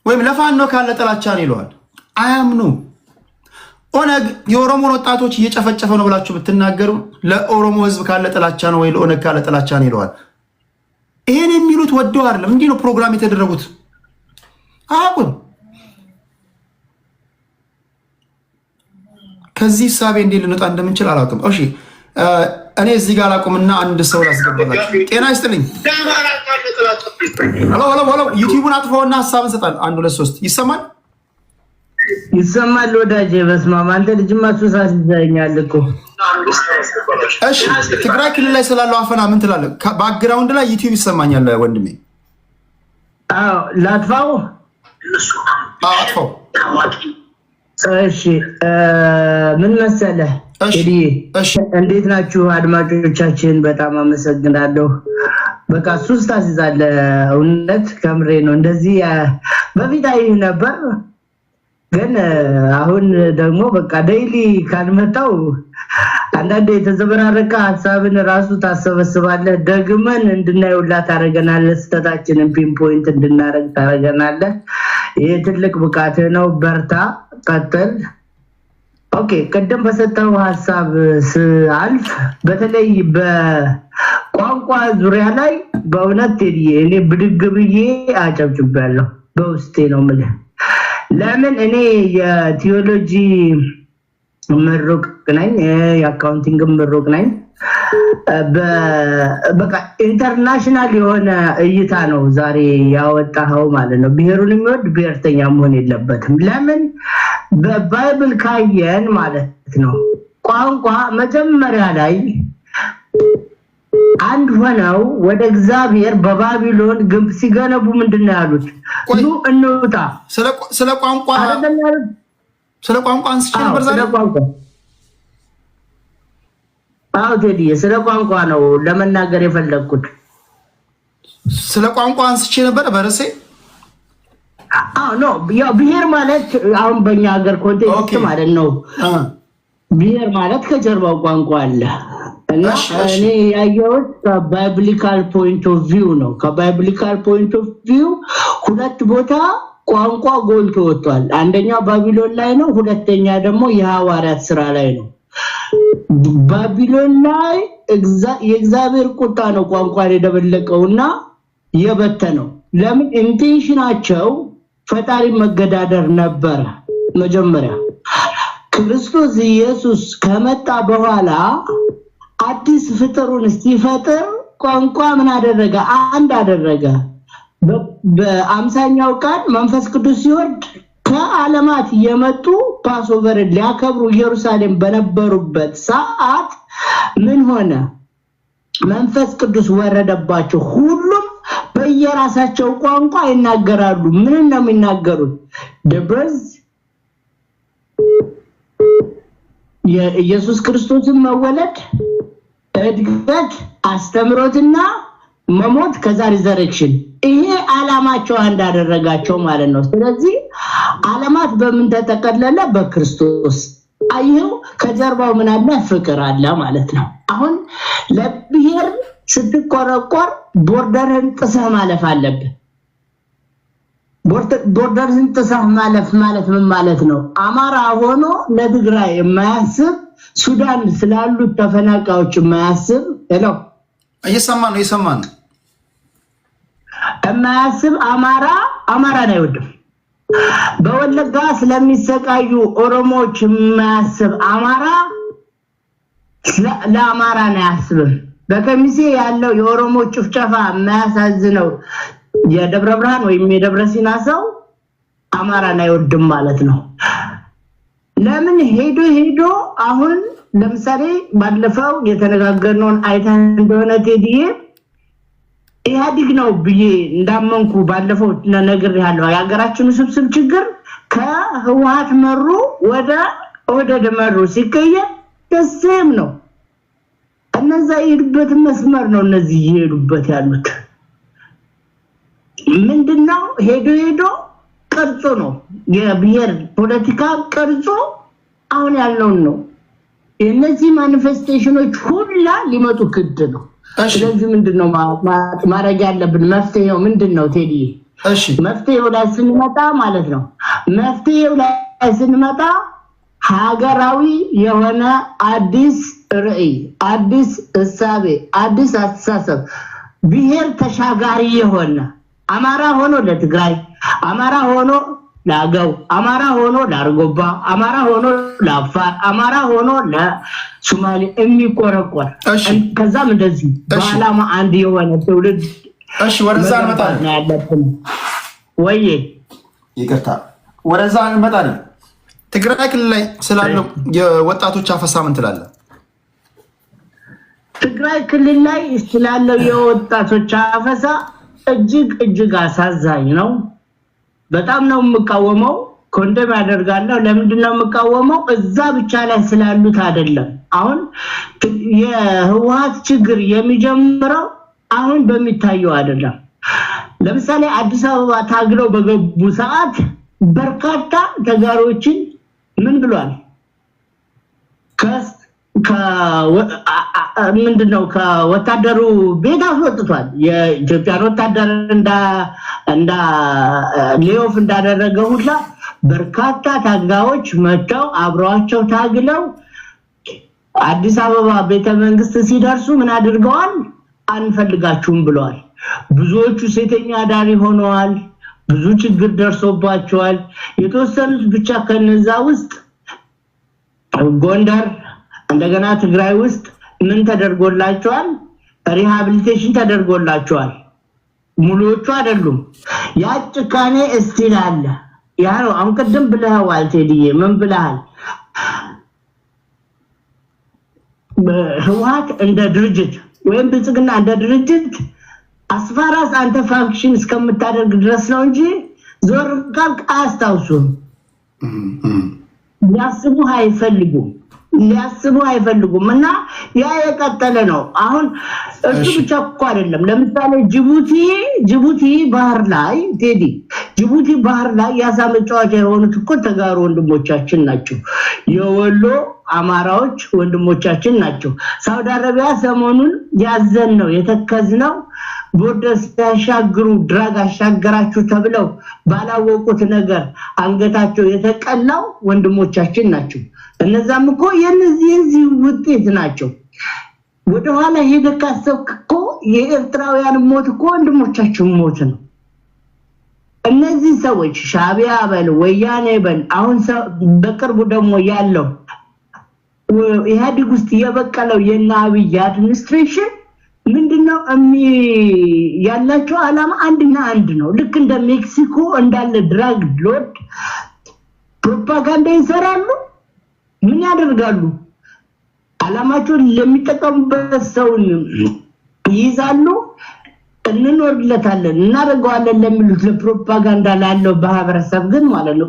ወይም ለፋኖ ካለ ጥላቻን ይለዋል። አያምኑ። ኦነግ የኦሮሞን ወጣቶች እየጨፈጨፈ ነው ብላችሁ ብትናገሩ ለኦሮሞ ህዝብ ካለ ጥላቻ ነው ወይ ለኦነግ ካለ ጥላቻ ነው ይለዋል። ይሄን የሚሉት ወደው አይደለም፣ እንዲህ ነው ፕሮግራም የተደረጉት። አቁም። ከዚህ ሳቤ እንዴ ልንወጣ እንደምንችል አላውቅም። እሺ እኔ እዚህ ጋር አላቁምና አንድ ሰው ላስገባላችሁ። ጤና ይስጥልኝ። ሄሎ ዩቲዩብን አጥፋውና ሀሳብ እንሰጣለን። 1 2 3 ይሰማል? ይሰማል ወዳጄ። በስመ አብ አንተ ልጅማ ሱስ አስይዘኸኛል እኮ። እሺ ትግራይ ክልል ላይ ስላለው አፈና ምን ትላለህ? ባክግራውንድ ላይ ዩቲዩብ ይሰማኛል ወንድሜ። አዎ ላጥፋው? አዎ አጥፋው። እሺ ምን መሰለህ እንዴት ናችሁ አድማጮቻችን? በጣም አመሰግናለሁ። በቃ ሱስ ታስይዛለህ። እውነት ከምሬ ነው። እንደዚህ በፊት አይ ነበር፣ ግን አሁን ደግሞ በቃ ዴይሊ ካልመጣው አንዳንዴ የተዘበራረቀ ሀሳብን ራሱ ታሰበስባለህ። ደግመን እንድናየውላ ታረገናለህ። ስህተታችንን ፒንፖይንት እንድናረግ ታረገናለህ። ይሄ ትልቅ ብቃት ነው። በርታ፣ ቀጥል። ኦኬ ቅድም በሰጠው ሀሳብ ስአልፍ በተለይ በቋንቋ ዙሪያ ላይ በእውነት እኔ ብድግ ብዬ አጨብጭቤያለሁ። በውስጤ ነው የምልህ። ለምን እኔ የቲዮሎጂ ምሩቅ ነኝ፣ የአካውንቲንግ ምሩቅ ነኝ። በቃ ኢንተርናሽናል የሆነ እይታ ነው ዛሬ ያወጣኸው ማለት ነው። ብሔሩን የሚወድ ብሔርተኛ መሆን የለበትም። ለምን በባይብል ካየን ማለት ነው ቋንቋ መጀመሪያ ላይ አንድ ሆነው ወደ እግዚአብሔር በባቢሎን ግንብ ሲገነቡ ምንድነው ያሉት? ኑ እንውጣ። ስለ ቋንቋ አንስቼ ነበር ዛሬ። አዎ ቴዲ፣ ስለ ቋንቋ ነው ለመናገር የፈለኩት። ስለ ቋንቋ አንስቼ ነበር በርሴ። ኖ ያው ብሔር ማለት አሁን በእኛ ሀገር ኮንቴክስት ማለት ነው። ብሔር ማለት ከጀርባው ቋንቋ አለ እና እኔ ያየሁት ከባይብሊካል ፖይንት ኦፍ ቪው ነው። ከባይብሊካል ፖይንት ኦፍ ቪው ሁለት ቦታ ቋንቋ ጎልቶ ወጥቷል። አንደኛው ባቢሎን ላይ ነው፣ ሁለተኛ ደግሞ የሐዋርያት ስራ ላይ ነው። ባቢሎን ላይ የእግዚአብሔር ቁጣ ነው ቋንቋን የደበለቀውና የበተነው። ለምን? ኢንቴንሽናቸው ፈጣሪ መገዳደር ነበረ። መጀመሪያ ክርስቶስ ኢየሱስ ከመጣ በኋላ አዲስ ፍጥሩን ሲፈጥር ቋንቋ ምን አደረገ? አንድ አደረገ። በ50ኛው ቀን መንፈስ ቅዱስ ሲወርድ ከዓለማት የመጡ ፓስኦቨርን ሊያከብሩ ኢየሩሳሌም በነበሩበት ሰዓት ምን ሆነ? መንፈስ ቅዱስ ወረደባቸው። ሁሉም በየራሳቸው ቋንቋ ይናገራሉ። ምን ነው የሚናገሩት? ደብረዝ የኢየሱስ ክርስቶስን መወለድ፣ እድገት፣ አስተምሮትና መሞት ከዛ ሪዘረክሽን ይሄ ዓላማቸው እንዳደረጋቸው ማለት ነው። ስለዚህ ዓለማት በምን ተጠቀለለ? በክርስቶስ። አይው ከጀርባው ምን አለ? ፍቅር አለ ማለት ነው። አሁን ለብሔር ስትቆረቆር ቦርደርን ጥሰህ ማለፍ አለብህ። ቦርደርን ጥሰህ ማለፍ ማለት ምን ማለት ነው? አማራ ሆኖ ለትግራይ የማያስብ ሱዳን ስላሉት ተፈናቃዮች የማያስብ እየሰማን የማያስብ አማራን አይወድም። በወለጋ ስለሚሰቃዩ ኦሮሞዎች የማያስብ አማራ ለአማራ ነው ያስብም። በከሚሴ ያለው የኦሮሞ ጭፍጨፋ የማያሳዝነው የደብረ ብርሃን ወይም የደብረ ሲና ሰው አማራን አይወድም ማለት ነው። ለምን? ሄዶ አሁን ለምሳሌ ባለፈው የተነጋገርነውን አይተን እንደሆነ ቴዲዬ ኢህአዲግ ነው ብዬ እንዳመንኩ ባለፈው ነገር ያለው የሀገራችን ስብስብ ችግር ከህወሓት መሩ ወደ ኦህዴድ መሩ ሲቀየር ደስም ነው። እነዛ ይሄዱበት መስመር ነው እነዚህ ይሄዱበት ያሉት ምንድነው? ሄዶ ቅርጹ ነው የብሔር ፖለቲካ ቅርጹ አሁን ያለው ነው። እነዚህ ማኒፌስቴሽኖች ሁላ ሊመጡ ግድ ነው። ስለዚህ ምንድነው ማድረግ ያለብን? መፍትሄው ምንድነው ቴዲ? መፍትሄው ላይ ስንመጣ ማለት ነው ሀገራዊ የሆነ አዲስ ራዕይ፣ አዲስ እሳቤ፣ አዲስ አስተሳሰብ ብሔር ተሻጋሪ የሆነ አማራ ሆኖ ለትግራይ፣ አማራ ሆኖ ለአገው፣ አማራ ሆኖ ለአርጎባ፣ አማራ ሆኖ ለአፋር፣ አማራ ሆኖ ለሶማሌ የሚቆረቆር ከዛም እንደዚህ በዓላማ አንድ የሆነ ትውልድ ወደዛ እንመጣለን። ወይዬ ይቅርታ ወደዛ እንመጣለን። ትግራይ ክልል ላይ ስላለው የወጣቶች አፈሳ ምን ትላለህ? ትግራይ ክልል ላይ ስላለው የወጣቶች አፈሳ እጅግ አሳዛኝ ነው። በጣም ነው የምቃወመው። ኮንደም ያደርጋለሁ። ለምንድን ነው የምቃወመው? እዛ ብቻ ላይ ስላሉት አይደለም። አሁን የህወሓት ችግር የሚጀምረው አሁን በሚታየው አይደለም። ለምሳሌ አዲስ አበባ ታግለው በገቡ ሰዓት በርካታ ተጋሮችን ምን ብሏል? ምንድነው ከወታደሩ ቤት አስወጥቷል። የኢትዮጵያን ወታደር እንዳ ሌኦፍ እንዳደረገ ሁላ በርካታ ታጋዮች መጥተው አብረዋቸው ታግለው አዲስ አበባ ቤተመንግስት ሲደርሱ ምን አድርገዋል? አንፈልጋችሁም ብለዋል። ብዙዎቹ ሴተኛ አዳሪ ሆነዋል። ብዙ ችግር ደርሶባቸዋል። የተወሰኑት ብቻ ከነዛ ውስጥ ጎንደር እንደገና ትግራይ ውስጥ ምን ተደርጎላቸዋል? ሪሃቢሊቴሽን ተደርጎላቸዋል። ሙሉዎቹ አይደሉም። ያ ጭካኔ እስቲል አለ። ያ ነው አሁን ቅድም ብለዋል ቴዲዬ። ምን ብለሃል? ህወሓት እንደ ድርጅት ወይም ብልጽግና እንደ ድርጅት አስፋራስ አንተ ፋንክሽን እስከምታደርግ ድረስ ነው እንጂ ዞር ካልክ አያስታውሱም። ሊያስቡ አይፈልጉም እና ያ የቀጠለ ነው። አሁን እሱ ብቻ እኮ አይደለም። ለምሳሌ ጅቡቲ ባህር ላይ ቴዲ ጅቡቲ ባህር ላይ ያሳ መጫወቻ የሆኑት እኮ ተጋሩ ወንድሞቻችን ናቸው። የወሎ አማራዎች ወንድሞቻችን ናቸው። ሳውዲ አረቢያ ሰሞኑን ያዘን ነው የተከዝነው ቦርደር ሲያሻግሩ ድራግ አሻገራችሁ ተብለው ባላወቁት ነገር አንገታቸው የተቀላው ወንድሞቻችን ናቸው። እነዛም እኮ የዚህ ውጤት ናቸው። ወደ ኋላ ሄደካሰብክ እኮ የኤርትራውያን ሞት እኮ ወንድሞቻችን ሞት ነው። እነዚህ ሰዎች ሻቢያ በል ወያኔ በል አሁን በቅርቡ ደግሞ ያለው ኢህአዴግ ውስጥ የበቀለው የአብይ አድሚኒስትሬሽን ምንድነው ያላቸው ዓላማ አንድና አንድ ነው። ልክ እንደ ሜክሲኮ እንዳለ ድራግ ሎርድ ፕሮፓጋንዳ ይሰራሉ። ምን ያደርጋሉ? ዓላማቸውን ለሚጠቀሙበት ሰውን ይይዛሉ። እንኖርለታለን እናደርገዋለን ለሚሉት ለፕሮፓጋንዳ ላለው ማህበረሰብ ግን ማለት ነው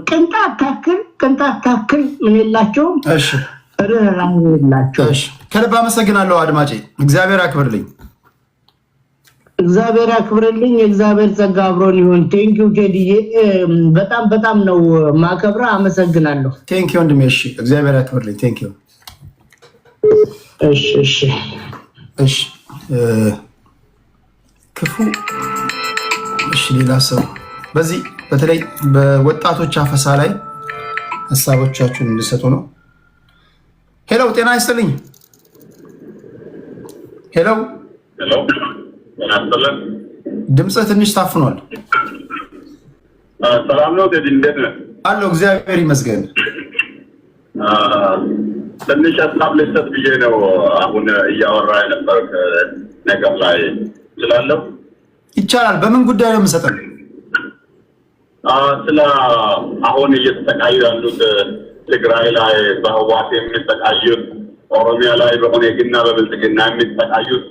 ቅንጣት ታክል ምን የላቸውም። እሺ ራራላቸው። እሺ ከልብ አመሰግናለሁ አድማጬ። እግዚአብሔር ያክብርልኝ። እግዚአብሔር ያክብርልኝ። እግዚአብሔር ጸጋ አብሮን ይሁን። ቴንኪው ቴዲዬ፣ በጣም ነው ማከብራ። አመሰግናለሁ። ቴንኪው ወንድሜ። እሺ እግዚአብሔር ያክብርልኝ። ቴንኪው። እሺ ክፉ እሺ ሌላ ሰው በዚህ በተለይ በወጣቶች አፈሳ ላይ ሀሳቦቻችሁን እንድሰጡ ነው። ሄሎ ጤና ይስጥልኝ። ሄሎ ድምጽ ትንሽ ታፍኗል። ሰላም ነው ቴዲ፣ እንዴት ነህ? አለሁ እግዚአብሔር ይመስገን። ትንሽ ሀሳብ ልሰጥ ብዬ ነው አሁን እያወራ የነበር ነገር ላይ ስላለው ይቻላል። በምን ጉዳይ ነው የምሰጠን? ስለ አሁን እየተሰቃዩ ያሉት ትግራይ ላይ በህዋት የሚሰቃዩት፣ ኦሮሚያ ላይ በኦነግና በብልጽግና የሚሰቃዩት፣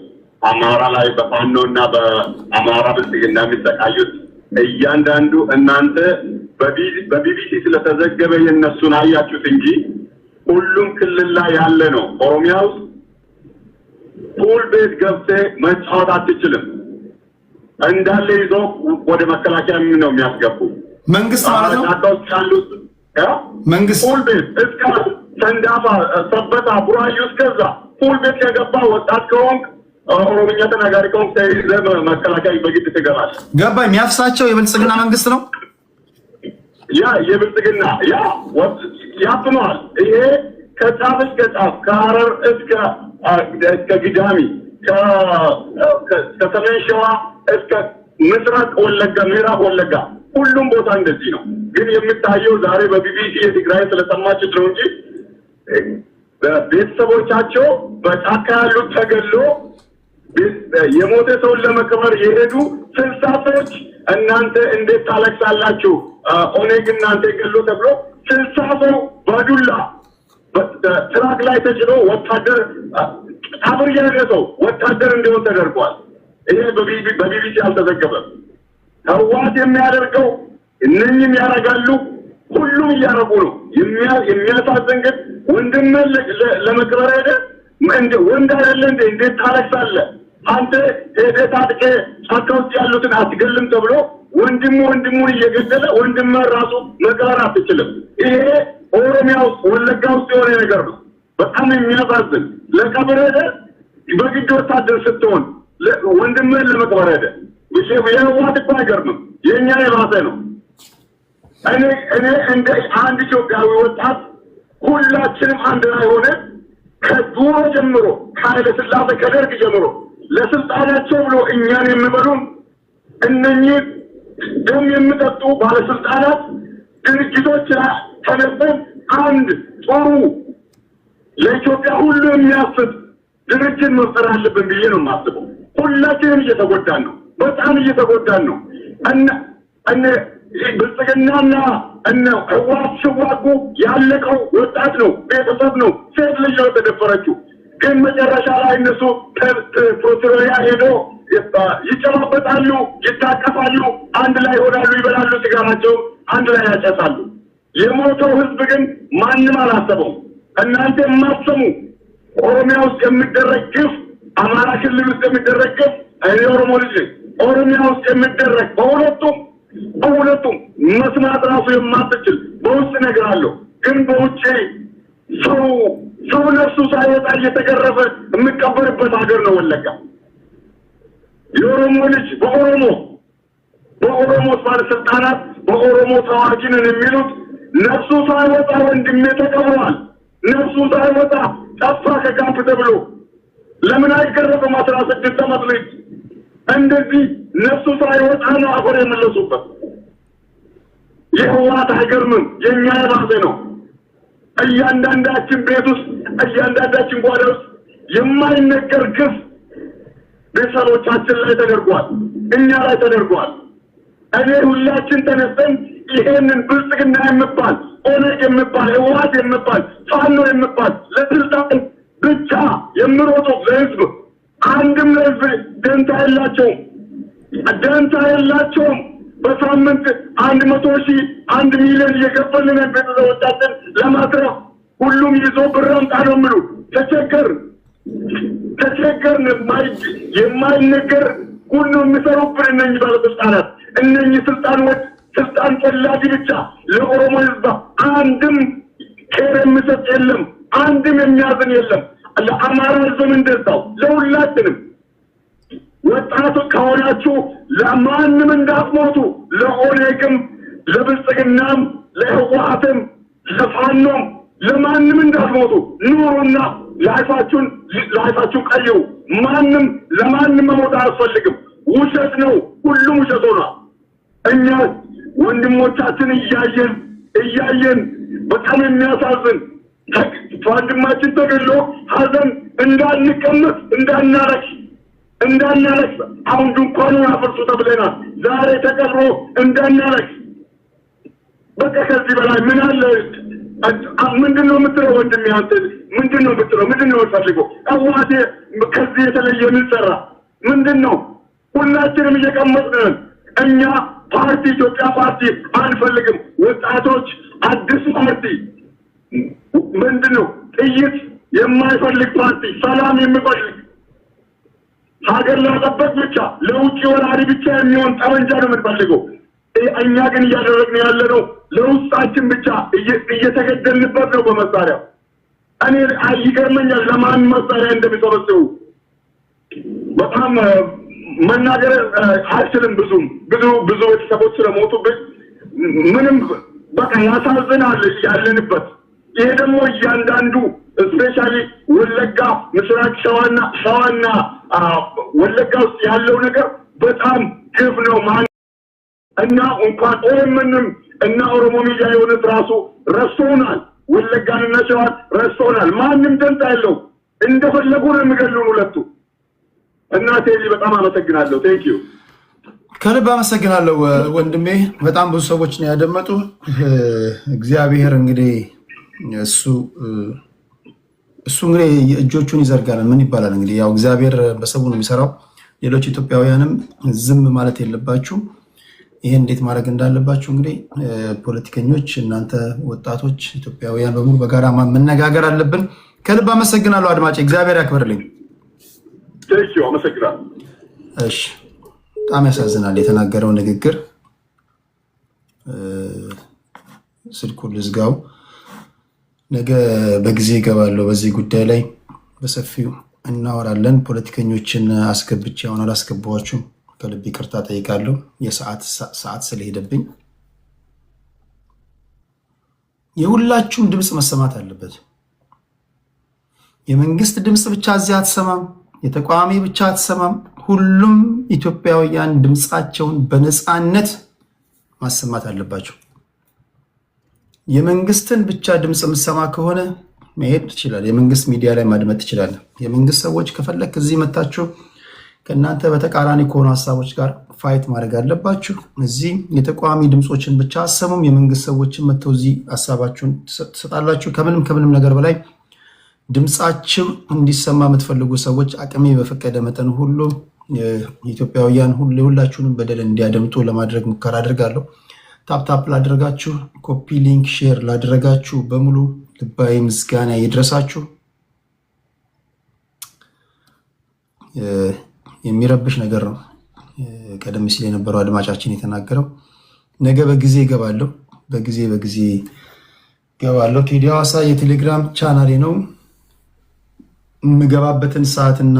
አማራ ላይ በፋኖና በአማራ ብልጽግና የሚሰቃዩት እያንዳንዱ እናንተ በቢቢሲ ስለተዘገበ የነሱን አያችሁት እንጂ ሁሉም ክልል ላይ ያለ ነው። ኦሮሚያ ውስጥ ፑል ቤት ገብተህ መጫወት አትችልም። እንዳለ ይዞ ወደ መከላከያ ነው የሚያስገቡ። መንግስት ማለት ነው ያሉት መንግስት ፑል ቤት እስከ ሰንዳፋ፣ ሰበታ፣ ቡራዩ እስከዛ ፑል ቤት የገባ ወጣት ከሆንክ ኦሮምኛ ተናጋሪ ከሆንክ ተይዘህ መከላከያ በግድ ትገባለህ። ገባ። የሚያፍሳቸው የብልጽግና መንግስት ነው። ያ የብልጽግና ያፍነዋል። ይሄ ከጫፍ እስከ ጫፍ ከሐረር እስከ ግዳሚ ከሰሜን ሸዋ እስከ ምስራቅ ወለጋ፣ ምዕራብ ወለጋ ሁሉም ቦታ እንደዚህ ነው። ግን የምታየው ዛሬ በቢቢሲ የትግራይ ስለሰማችሁት ነው እንጂ ቤተሰቦቻቸው በጫካ ያሉት ተገሎ የሞተ ሰውን ለመቅበር የሄዱ 60 ሰዎች እናንተ እንዴት ታለቅሳላችሁ? ኦነግ እናንተ ገሎ ተብሎ 60 ሰው በዱላ ትራክ ላይ ተጭኖ ወታደር አብር ያነሰው ወታደር እንዲሆን ተደርጓል። ይሄ በቢቢሲ አልተዘገበም። ህወሓት የሚያደርገው እነኝም ያደርጋሉ፣ ሁሉም እያደረጉ ነው። የሚያሳዝን ግን ወንድምህን ለመቅበር ሄደህ ወንድ አይደለ እንዴ? እንዴት ታለቅሳለህ? አንተ ሄደህ ታጥቀህ ጫካ ውስጥ ያሉትን አትገልም ተብሎ ወንድሙን እየገደለ ወንድምህን ራሱ መቅበር አትችልም። ይሄ ኦሮሚያ ውስጥ ወለጋ ውስጥ የሆነ ነገር ነው። በጣም የሚያሳዝን ለቀብር ሄደህ በግድ ወታደር ስትሆን ወንድምህን ለመቅበር ሄደህ የህወሓት እኮ አይገርምም። የእኛ የባሰ ነው። እኔ እንደ አንድ ኢትዮጵያዊ ወጣት ሁላችንም አንድ ላይ ሆነ ከድሮ ጀምሮ ከኃይለ ሥላሴ ከደርግ ጀምሮ ለስልጣናቸው ብሎ እኛን የሚበሉን እነኚህ ደም የሚጠጡ ባለስልጣናት ድርጅቶች ተነስተን አንድ ጥሩ ለኢትዮጵያ ሁሉ የሚያስብ ድርጅት መፍጠር አለብን ብዬ ነው የማስበው። ሁላችንም እየተጎዳን ነው፣ በጣም እየተጎዳን ነው። እነ ብልጽግናና እነ ህወሓት ሲዋጉ ያለቀው ወጣት ነው፣ ቤተሰብ ነው፣ ሴት ልጅ ነው የተደፈረችው። ግን መጨረሻ ላይ እነሱ ፕሮቶሪያ ሄዶ ይጨባበጣሉ፣ ይታቀፋሉ፣ አንድ ላይ ይሆናሉ፣ ይበላሉ፣ ሲጋራቸው አንድ ላይ ያጨሳሉ። የሞተው ህዝብ ግን ማንም አላሰበው። እናንተ የማትሰሙ ኦሮሚያ ውስጥ የሚደረግ ግፍ፣ አማራ ክልል ውስጥ የሚደረግ ግፍ፣ እኔ ኦሮሞ ልጅ ኦሮሚያ ውስጥ የሚደረግ በሁለቱም መስማት ራሱ የማትችል በውስጥ ነገር አለው። ግን በውጭ ሰው ነፍሱ ሳይወጣ እየተገረፈ የሚቀበርበት ሀገር ነው ወለጋ። የኦሮሞ ልጅ በኦሮሞ ባለስልጣናት በኦሮሞ ተዋጊ ነን የሚሉት ነፍሱ ሳይወጣ ወንድሜ ተቀብሯል። ነፍሱ ሳይወጣ ጠፋ ከካምፕ ተብሎ ለምን አይገረፍም? 16 ዓመት ልጅ እንደዚህ ነፍሱ ሳይወጣ ነው አፈር የመለሱበት። የህወሓት አይገርምም፣ የኛ የባሰ ነው። እያንዳንዳችን ቤት ውስጥ እያንዳንዳችን ጓዳ ውስጥ የማይነገር ግፍ ቤተሰቦቻችን ላይ ተደርጓል፣ እኛ ላይ ተደርጓል። እኔ ሁላችን ተነስተን ይሄንን ብልጽግና የሚባል ኦነግ የሚባል ህወሓት የሚባል ፋኖ የሚባል ለስልጣን ብቻ የሚሮጡት ለህዝብ አንድም ለህዝብ ደንታ የላቸውም። በሳምንት 100,000 1 ሚሊዮን እየከፈልን ቤተሰቦቻችን ለማትረፍ ሁሉም ይዞ ብር አምጣ ነው የሚሉ ተቸገርን። የማይነገር ሁሉ የሚሰሩብን እነኝህ ባለስልጣናት እነኝህ ስልጣን ፈላጊ ብቻ ለኦሮሞ ህዝብ አንድም ኬር የሚሰጥ የለም፣ አንድም የሚያዝን የለም። ለአማራ ህዝብም እንደዛው ለሁላችንም ወጣቱ ከሆናችሁ ለማንም እንዳትሞቱ፣ ለኦነግም፣ ለብልጽግናም፣ ለህወሓትም፣ ለፋኖም ለማንም እንዳትሞቱ ኑሩና ላይፋችሁን ቀይሩ። ለማንም መሞት አያስፈልግም። ውሸት ነው፣ ሁሉም ውሸት ሆኗል። እኛ ወንድሞቻችን እያየን በጣም የሚያሳዝን ወንድማችን ተገሎ ሀዘን እንዳንቀመጥ እንዳናለቅስ አሁን ድንኳኑን አፍርሱ ተብለናል። ዛሬ ተቀብሮ እንዳናለቅስ በቃ ከዚህ በላይ ምን አለ? ምንድነው የምትለው ወንድሜ? አንተ ምንድነው የምትለው? ምንድነው የምትፈልገው? ህወሓት ከዚህ የተለየ ምን ሰራ? ምንድነው? ሁላችንም እየቀመጥን እኛ ኢትዮጵያ ፓርቲ አንፈልግም። ወጣቶች አዲስ ፓርቲ ምንድነው? ጥይት የማይፈልግ ፓርቲ፣ ሰላም የሚፈልግ ሀገር ለመጠበቅ ብቻ ለውጭ ወራሪ ብቻ የሚሆን ጠመንጃ ነው የምንፈልገው። እኛ ግን እያደረግን ያለነው ለውስጣችን ብቻ እየተገደልንበት ነው በመሳሪያ። እኔ ይገርመኛል ለማን መሳሪያ እንደሚሰበስቡ በጣም መናገር አልችልም። ብዙ ቤተሰቦች ስለሞቱብን ምንም በቃ ያሳዝናል ያለንበት። ይሄ ደግሞ እያንዳንዱ ስፔሻሊ ወለጋ፣ ምስራቅ ሸዋና ወለጋ ውስጥ ያለው ነገር በጣም ግፍ ነው። እና እንኳን ኦሮምንም እና ኦሮሞ ሚዲያ የሆኑት ራሱ ረስቶናል። ወለጋንና ሸዋን ረስቶናል። ማንም ደንታ ያለው እንደፈለጉ ነው የሚገሉን ሁለቱ። እና ቴዲ በጣም አመሰግናለሁ። ቴንክ ዩ ከልብ አመሰግናለሁ ወንድሜ። በጣም ብዙ ሰዎች ነው ያደመጡ። እግዚአብሔር እንግዲህ እሱ እንግዲህ እጆቹን ይዘርጋል። ምን ይባላል እንግዲህ ያው እግዚአብሔር በሰቡ ነው የሚሰራው። ሌሎች ኢትዮጵያውያንም ዝም ማለት የለባችሁ። ይሄን እንዴት ማድረግ እንዳለባችሁ እንግዲህ ፖለቲከኞች፣ እናንተ ወጣቶች፣ ኢትዮጵያውያን በሙሉ በጋራ መነጋገር አለብን። ከልብ አመሰግናለሁ አድማጭ፣ እግዚአብሔር ያክብርልኝ። አመሰግናለሁ። እሺ፣ በጣም ያሳዝናል የተናገረው ንግግር። ስልኩን ልዝጋው። ነገ በጊዜ ይገባለሁ። በዚህ ጉዳይ ላይ በሰፊው እናወራለን። ፖለቲከኞችን አስገብቼ አሁን አላስገባኋችሁም። ከልብ ይቅርታ ጠይቃለሁ። ሰዓት ስለሄደብኝ የሁላችሁም ድምፅ መሰማት አለበት። የመንግስት ድምፅ ብቻ እዚህ አትሰማም፣ የተቃዋሚ ብቻ አትሰማም። ሁሉም ኢትዮጵያውያን ድምፃቸውን በነፃነት ማሰማት አለባቸው። የመንግስትን ብቻ ድምፅ የምሰማ ከሆነ መሄድ ትችላለህ። የመንግስት ሚዲያ ላይ ማድመጥ ትችላለህ። የመንግስት ሰዎች ከፈለክ እዚህ መታችሁ ከእናንተ በተቃራኒ ከሆኑ ሀሳቦች ጋር ፋይት ማድረግ አለባችሁ። እዚህ የተቃዋሚ ድምፆችን ብቻ አሰሙም። የመንግስት ሰዎችን መጥተው እዚህ ሀሳባችሁን ትሰጣላችሁ። ከምንም ነገር በላይ ድምፃችሁ እንዲሰማ የምትፈልጉ ሰዎች አቅሜ በፈቀደ መጠን ሁሉ የኢትዮጵያውያን ሁላችሁንም በደል እንዲያደምጡ ለማድረግ ሙከራ አድርጋለሁ። ታፕታፕ ላደረጋችሁ፣ ኮፒ ሊንክ ሼር ላደረጋችሁ በሙሉ ልባዊ ምስጋና ይድረሳችሁ። የሚረብሽ ነገር ነው። ቀደም ሲል የነበረው አድማጫችን የተናገረው ነገ በጊዜ እገባለሁ፣ በጊዜ እገባለሁ። ቴዲ ሐዋሳ የቴሌግራም ቻናሌ ነው። የምገባበትን ሰዓትና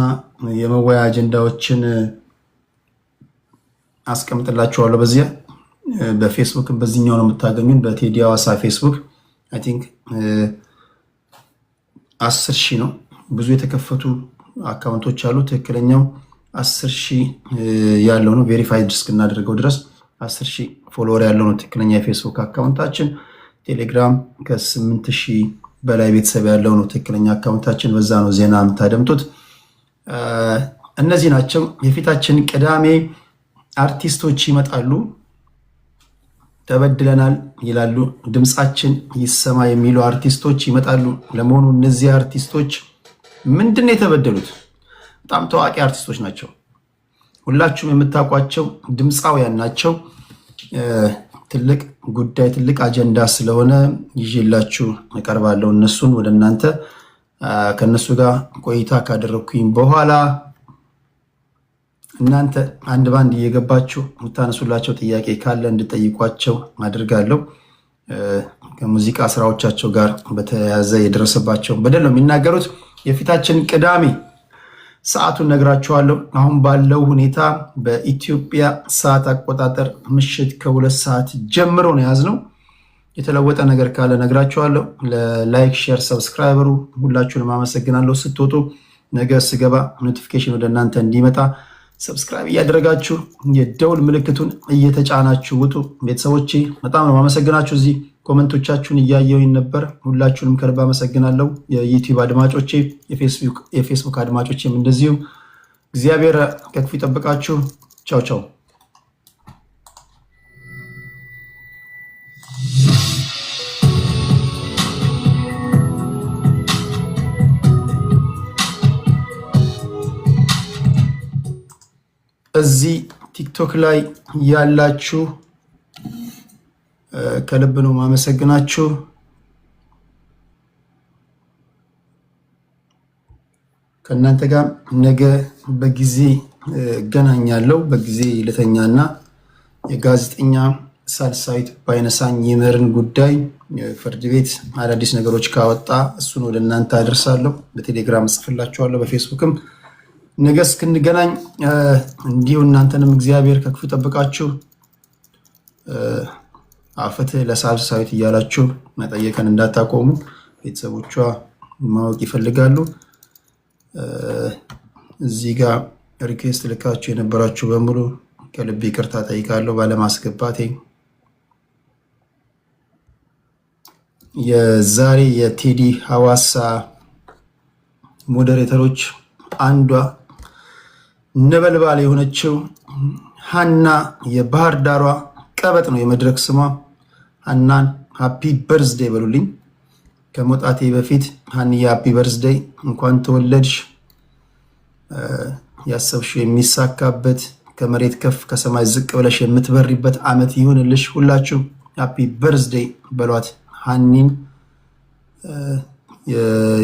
የመወያ አጀንዳዎችን አስቀምጥላችኋለሁ። በዚያ በፌስቡክ በዚህኛው ነው የምታገኙን፣ በቴዲ ሐዋሳ ፌስቡክ አይ ቲንክ 10,000 ነው። ብዙ የተከፈቱ አካውንቶች አሉ። ትክክለኛው 10,000 ያለው ነው። ቬሪፋይድ እስክናደርገው ድረስ 10,000 ፎሎወር ያለው ነው ትክክለኛ የፌስቡክ አካውንታችን። ቴሌግራም ከ8,000 በላይ ቤተሰብ ያለው ነው ትክክለኛ አካውንታችን። በዛ ነው ዜና የምታደምጡት። እነዚህ ናቸው። የፊታችን ቅዳሜ አርቲስቶች ይመጣሉ። ተበድለናል ይላሉ፣ ድምፃችን ይሰማ የሚሉ አርቲስቶች ይመጣሉ። ለመሆኑ እነዚህ አርቲስቶች ምንድን ነው የተበደሉት? በጣም ታዋቂ አርቲስቶች ናቸው። ሁላችሁም የምታውቋቸው ድምፃውያን ናቸው። ትልቅ ጉዳይ ትልቅ አጀንዳ ስለሆነ ይዤላችሁ እቀርባለሁ። እነሱን ወደ እናንተ ከነሱ ጋር ቆይታ ካደረግኩኝ በኋላ እናንተ አንድ ባንድ እየገባችሁ የምታነሱላቸው ጥያቄ ካለ እንድጠይቋቸው አድርጋለሁ። ከሙዚቃ ስራዎቻቸው ጋር በተያያዘ የደረሰባቸው በደል ነው የሚናገሩት። የፊታችን ቅዳሜ ሰዓቱን ነግራችኋለሁ። አሁን ባለው ሁኔታ በኢትዮጵያ ሰዓት አቆጣጠር ምሽት ከ2 ሰዓት ጀምሮ ነው የያዝነው። የተለወጠ ነገር ካለ ነግራችኋለሁ። ለላይክ ሼር፣ ሰብስክራይበሩ ሁላችሁንም አመሰግናለሁ። ስትወጡ ነገ ስገባ ኖቲፊኬሽን ወደ እናንተ እንዲመጣ ሰብስክራይብ እያደረጋችሁ የደውል ምልክቱን እየተጫናችሁ ውጡ። ቤተሰቦቼ በጣም ነው አመሰግናችሁ። እዚህ ኮመንቶቻችሁን እያየሁኝ ነበር። ሁላችሁንም ከልብ አመሰግናለሁ። የዩቲዩብ አድማጮቼ፣ የፌስቡክ አድማጮቼም እንደዚሁ እግዚአብሔር ከክፉ ይጠብቃችሁ። ቻው ቻው። እዚህ ቲክቶክ ላይ ያላችሁ ከልብ ነው ማመሰግናችሁ። ከእናንተ ጋር ነገ በጊዜ እገናኛለሁ። በጊዜ ልተኛና የጋዜጠኛ ሳልሳዊት ባይነሳኝ ይመርን ጉዳይ ፍርድ ቤት አዳዲስ ነገሮች ካወጣ እሱን ወደ እናንተ አደርሳለሁ። በቴሌግራም ጽፍላችኋለሁ፣ በፌስቡክም ነገ እስክንገናኝ እንዲሁ እናንተንም እግዚአብሔር ከክፉ ጠብቃችሁ ፍትህ ለሳልሳዊት እያላችሁ መጠየቅን እንዳታቆሙ። ቤተሰቦቿ ማወቅ ይፈልጋሉ። እዚህ ጋር ሪኩዌስት ልካችሁ የነበራችሁ በሙሉ ከልብ ይቅርታ ጠይቃለሁ ባለማስገባቴ። የዛሬ የቴዲ ሐዋሳ ሞዴሬተሮች አንዷ ነበልባል የሆነችው ሀና የባህር ዳሯ ቀበጥ ነው የመድረክ ስሟ። ሀናን ሃፒ በርዝዴይ በሉልኝ። ከመውጣቴ በፊት ሀኒዬ ሃፒ በርዝዴይ፣ እንኳን ተወለድሽ፣ ያሰብሽው የሚሳካበት ከመሬት ከፍ ከሰማይ ዝቅ ብለሽ የምትበሪበት ዓመት ይሁንልሽ። ሁላችሁ ሃፒ በርዝዴይ በሏት ሀኒን።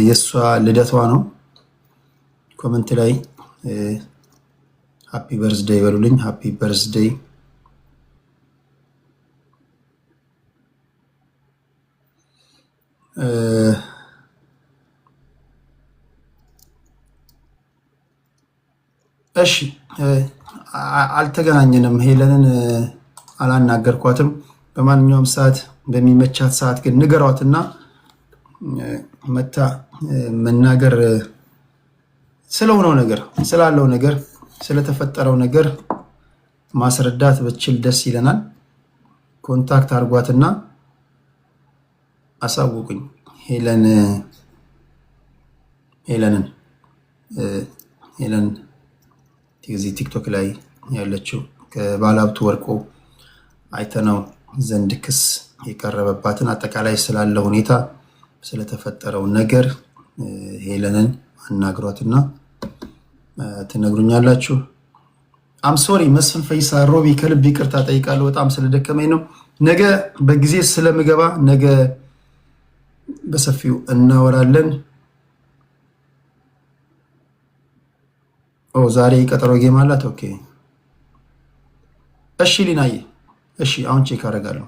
የእሷ ልደቷ ነው። ኮመንት ላይ ሃፒ በርዝዴይ በሉልኝ። ሃፒ በርዝዴይ። እሺ አልተገናኘንም። ሄለንን አላናገርኳትም። በማንኛውም ሰዓት በሚመቻት ሰዓት ግን ንገሯትና መታ መናገር ስለሆነው ነገር ስላለው ነገር ስለተፈጠረው ነገር ማስረዳት በችል ደስ ይለናል። ኮንታክት አድርጓትና አሳውቁኝ። ሄለን እዚህ ቲክቶክ ላይ ያለችው ከባለሀብቱ ወርቆ አይተነው ዘንድ ክስ የቀረበባትን አጠቃላይ ስላለው ሁኔታ ስለተፈጠረው ነገር ሄለንን አናግሯትና ትነግሩኛላችሁ። አምሶሪ መስፍን ፈይሳ ሮቢ ከልብ ይቅርታ ጠይቃለሁ። በጣም ስለደከመኝ ነው። ነገ በጊዜ ስለምገባ ነገ በሰፊው እናወራለን። ዛሬ ቀጠሮ ጌም አላት። ኦኬ እሺ ሊናዬ፣ እሺ አሁን ቼክ አደርጋለሁ።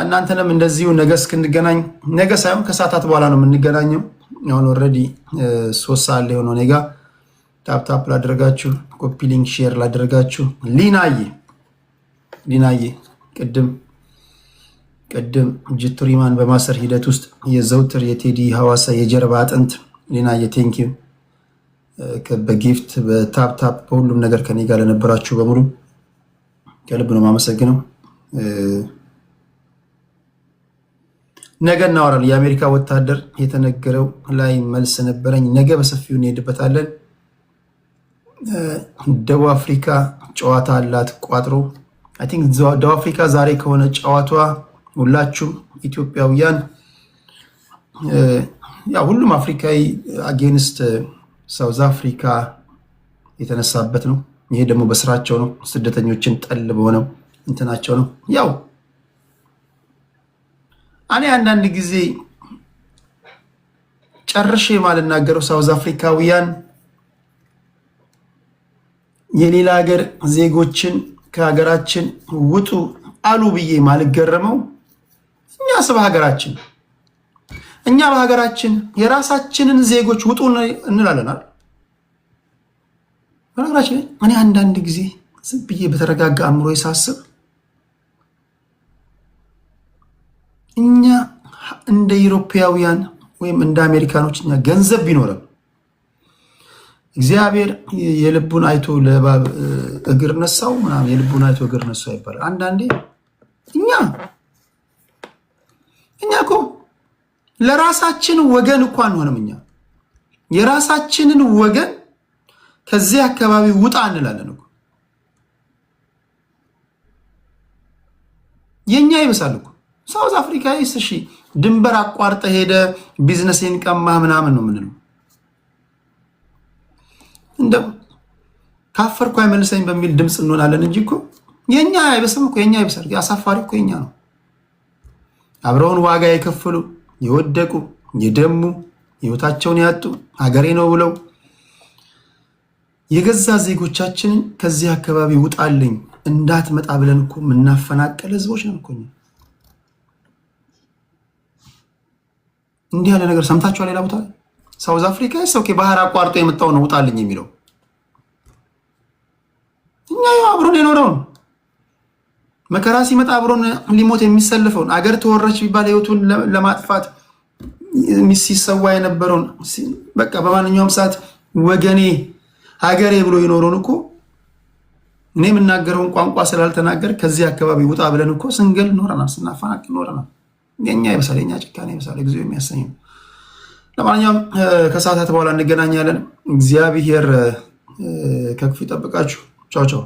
እናንተንም እንደዚሁ ነገ እስክንገናኝ፣ ነገ ሳይሆን ከሰዓታት በኋላ ነው የምንገናኘው። አሁን ኦልሬዲ 3 ሰዓት ላይ ሆኖ ኔጋ ታፕታፕ ላደረጋችሁ፣ ኮፒ ሊንክ ሼር ላደረጋችሁ ሊናዬ ቅድም ጅቱሪማን በማሰር ሂደት ውስጥ የዘውትር የቴዲ ሐዋሳ የጀርባ አጥንት ሊናዬ ቴንኪው። በጊፍት በታፕታፕ በሁሉም ነገር ከኔ ጋር ለነበራችሁ በሙሉ ከልብ ነው የማመሰግነው። ነገ እናወራለን። የአሜሪካ ወታደር የተነገረው ላይ መልስ ነበረኝ። ነገ በሰፊው እንሄድበታለን። ደቡብ አፍሪካ ጨዋታ አላት ቋጥሮ። አይ ቲንክ ደቡብ አፍሪካ ዛሬ ከሆነ ጨዋቷ ሁላችሁም ኢትዮጵያውያን ሁሉም አፍሪካዊ አጌንስት ሳውዝ አፍሪካ የተነሳበት ነው። ይሄ ደግሞ በስራቸው ነው። ስደተኞችን ጠል በሆነው እንትናቸው ነው። እኔ አንዳንድ ጊዜ ጨርሼ ማልናገረው ሳውዝ አፍሪካውያን የሌላ ሀገር ዜጎችን ከሀገራችን ውጡ አሉ ብዬ ማልገረመው እኛ በሀገራችን የራሳችንን ዜጎች ውጡ እንላለን። በነገራችን እኔ አንዳንድ ጊዜ ዝም ብዬ በተረጋጋ አእምሮ ሳስብ እኛ እንደ ኢሮፓውያን ወይም እንደ አሜሪካኖች እኛ ገንዘብ ቢኖረን እግዚአብሔር የልቡን አይቶ ለእባብ እግር ነሳው ምናምን የልቡን አይቶ እግር ነሳው ይባላል። አንዳንዴ እኛ እኮ ለራሳችን ወገን እኮ አንሆንም። እኛ የራሳችንን ወገን ከዚህ አካባቢ ውጣ እንላለን እኮ። የኛ ይበሳል እኮ። ሳውዝ አፍሪካ እሺ ድንበር አቋርጠ ሄደ ቢዝነስን ቀማ ምናምን ነው ምንለው። እንደው ካፈርኩ አይመልሰኝ በሚል ድምፅ እንሆናለን እንጂ እኮ የኛ አይበስም እኮ። የኛ ይበሳል። አሳፋሪ እኮ የኛ ነው። አብረውን ዋጋ የከፈሉ የወደቁ የደሙ ህይወታቸውን ያጡ ሀገሬ ነው ብለው የገዛ ዜጎቻችንን ከዚህ አካባቢ ውጣልኝ እንዳትመጣ ብለን እኮ የምናፈናቀል ህዝቦች ነን እኮ። እንዲህ ያለ ነገር ሰምታችኋል? ሌላ ቦታ ሳውዝ አፍሪካ ሰው ባህር አቋርጦ የመጣው ነው ውጣልኝ የሚለው። እኛ አብሮን የኖረውን መከራ ሲመጣ አብሮን ሊሞት የሚሰልፈውን አገር ተወረች ቢባል ህይወቱን ለማጥፋት ሲሰዋ የነበረውን በቃ በማንኛውም ሰዓት ወገኔ ሀገሬ ብሎ የኖረውን እኮ እኔ የምናገረውን ቋንቋ ስላልተናገር ከዚህ አካባቢ ውጣ ብለን እኮ ስንገል ኖረናል፣ ስናፈናቅል ኖረናል። የኛ ይበሳል፣ የኛ ጭካኔ ይበሳል። ጊዜው የሚያሰኝ ነው። ለማንኛውም ከሰዓታት በኋላ እንገናኛለን። እግዚአብሔር ከክፉ ይጠብቃችሁ። ቻው ቻው።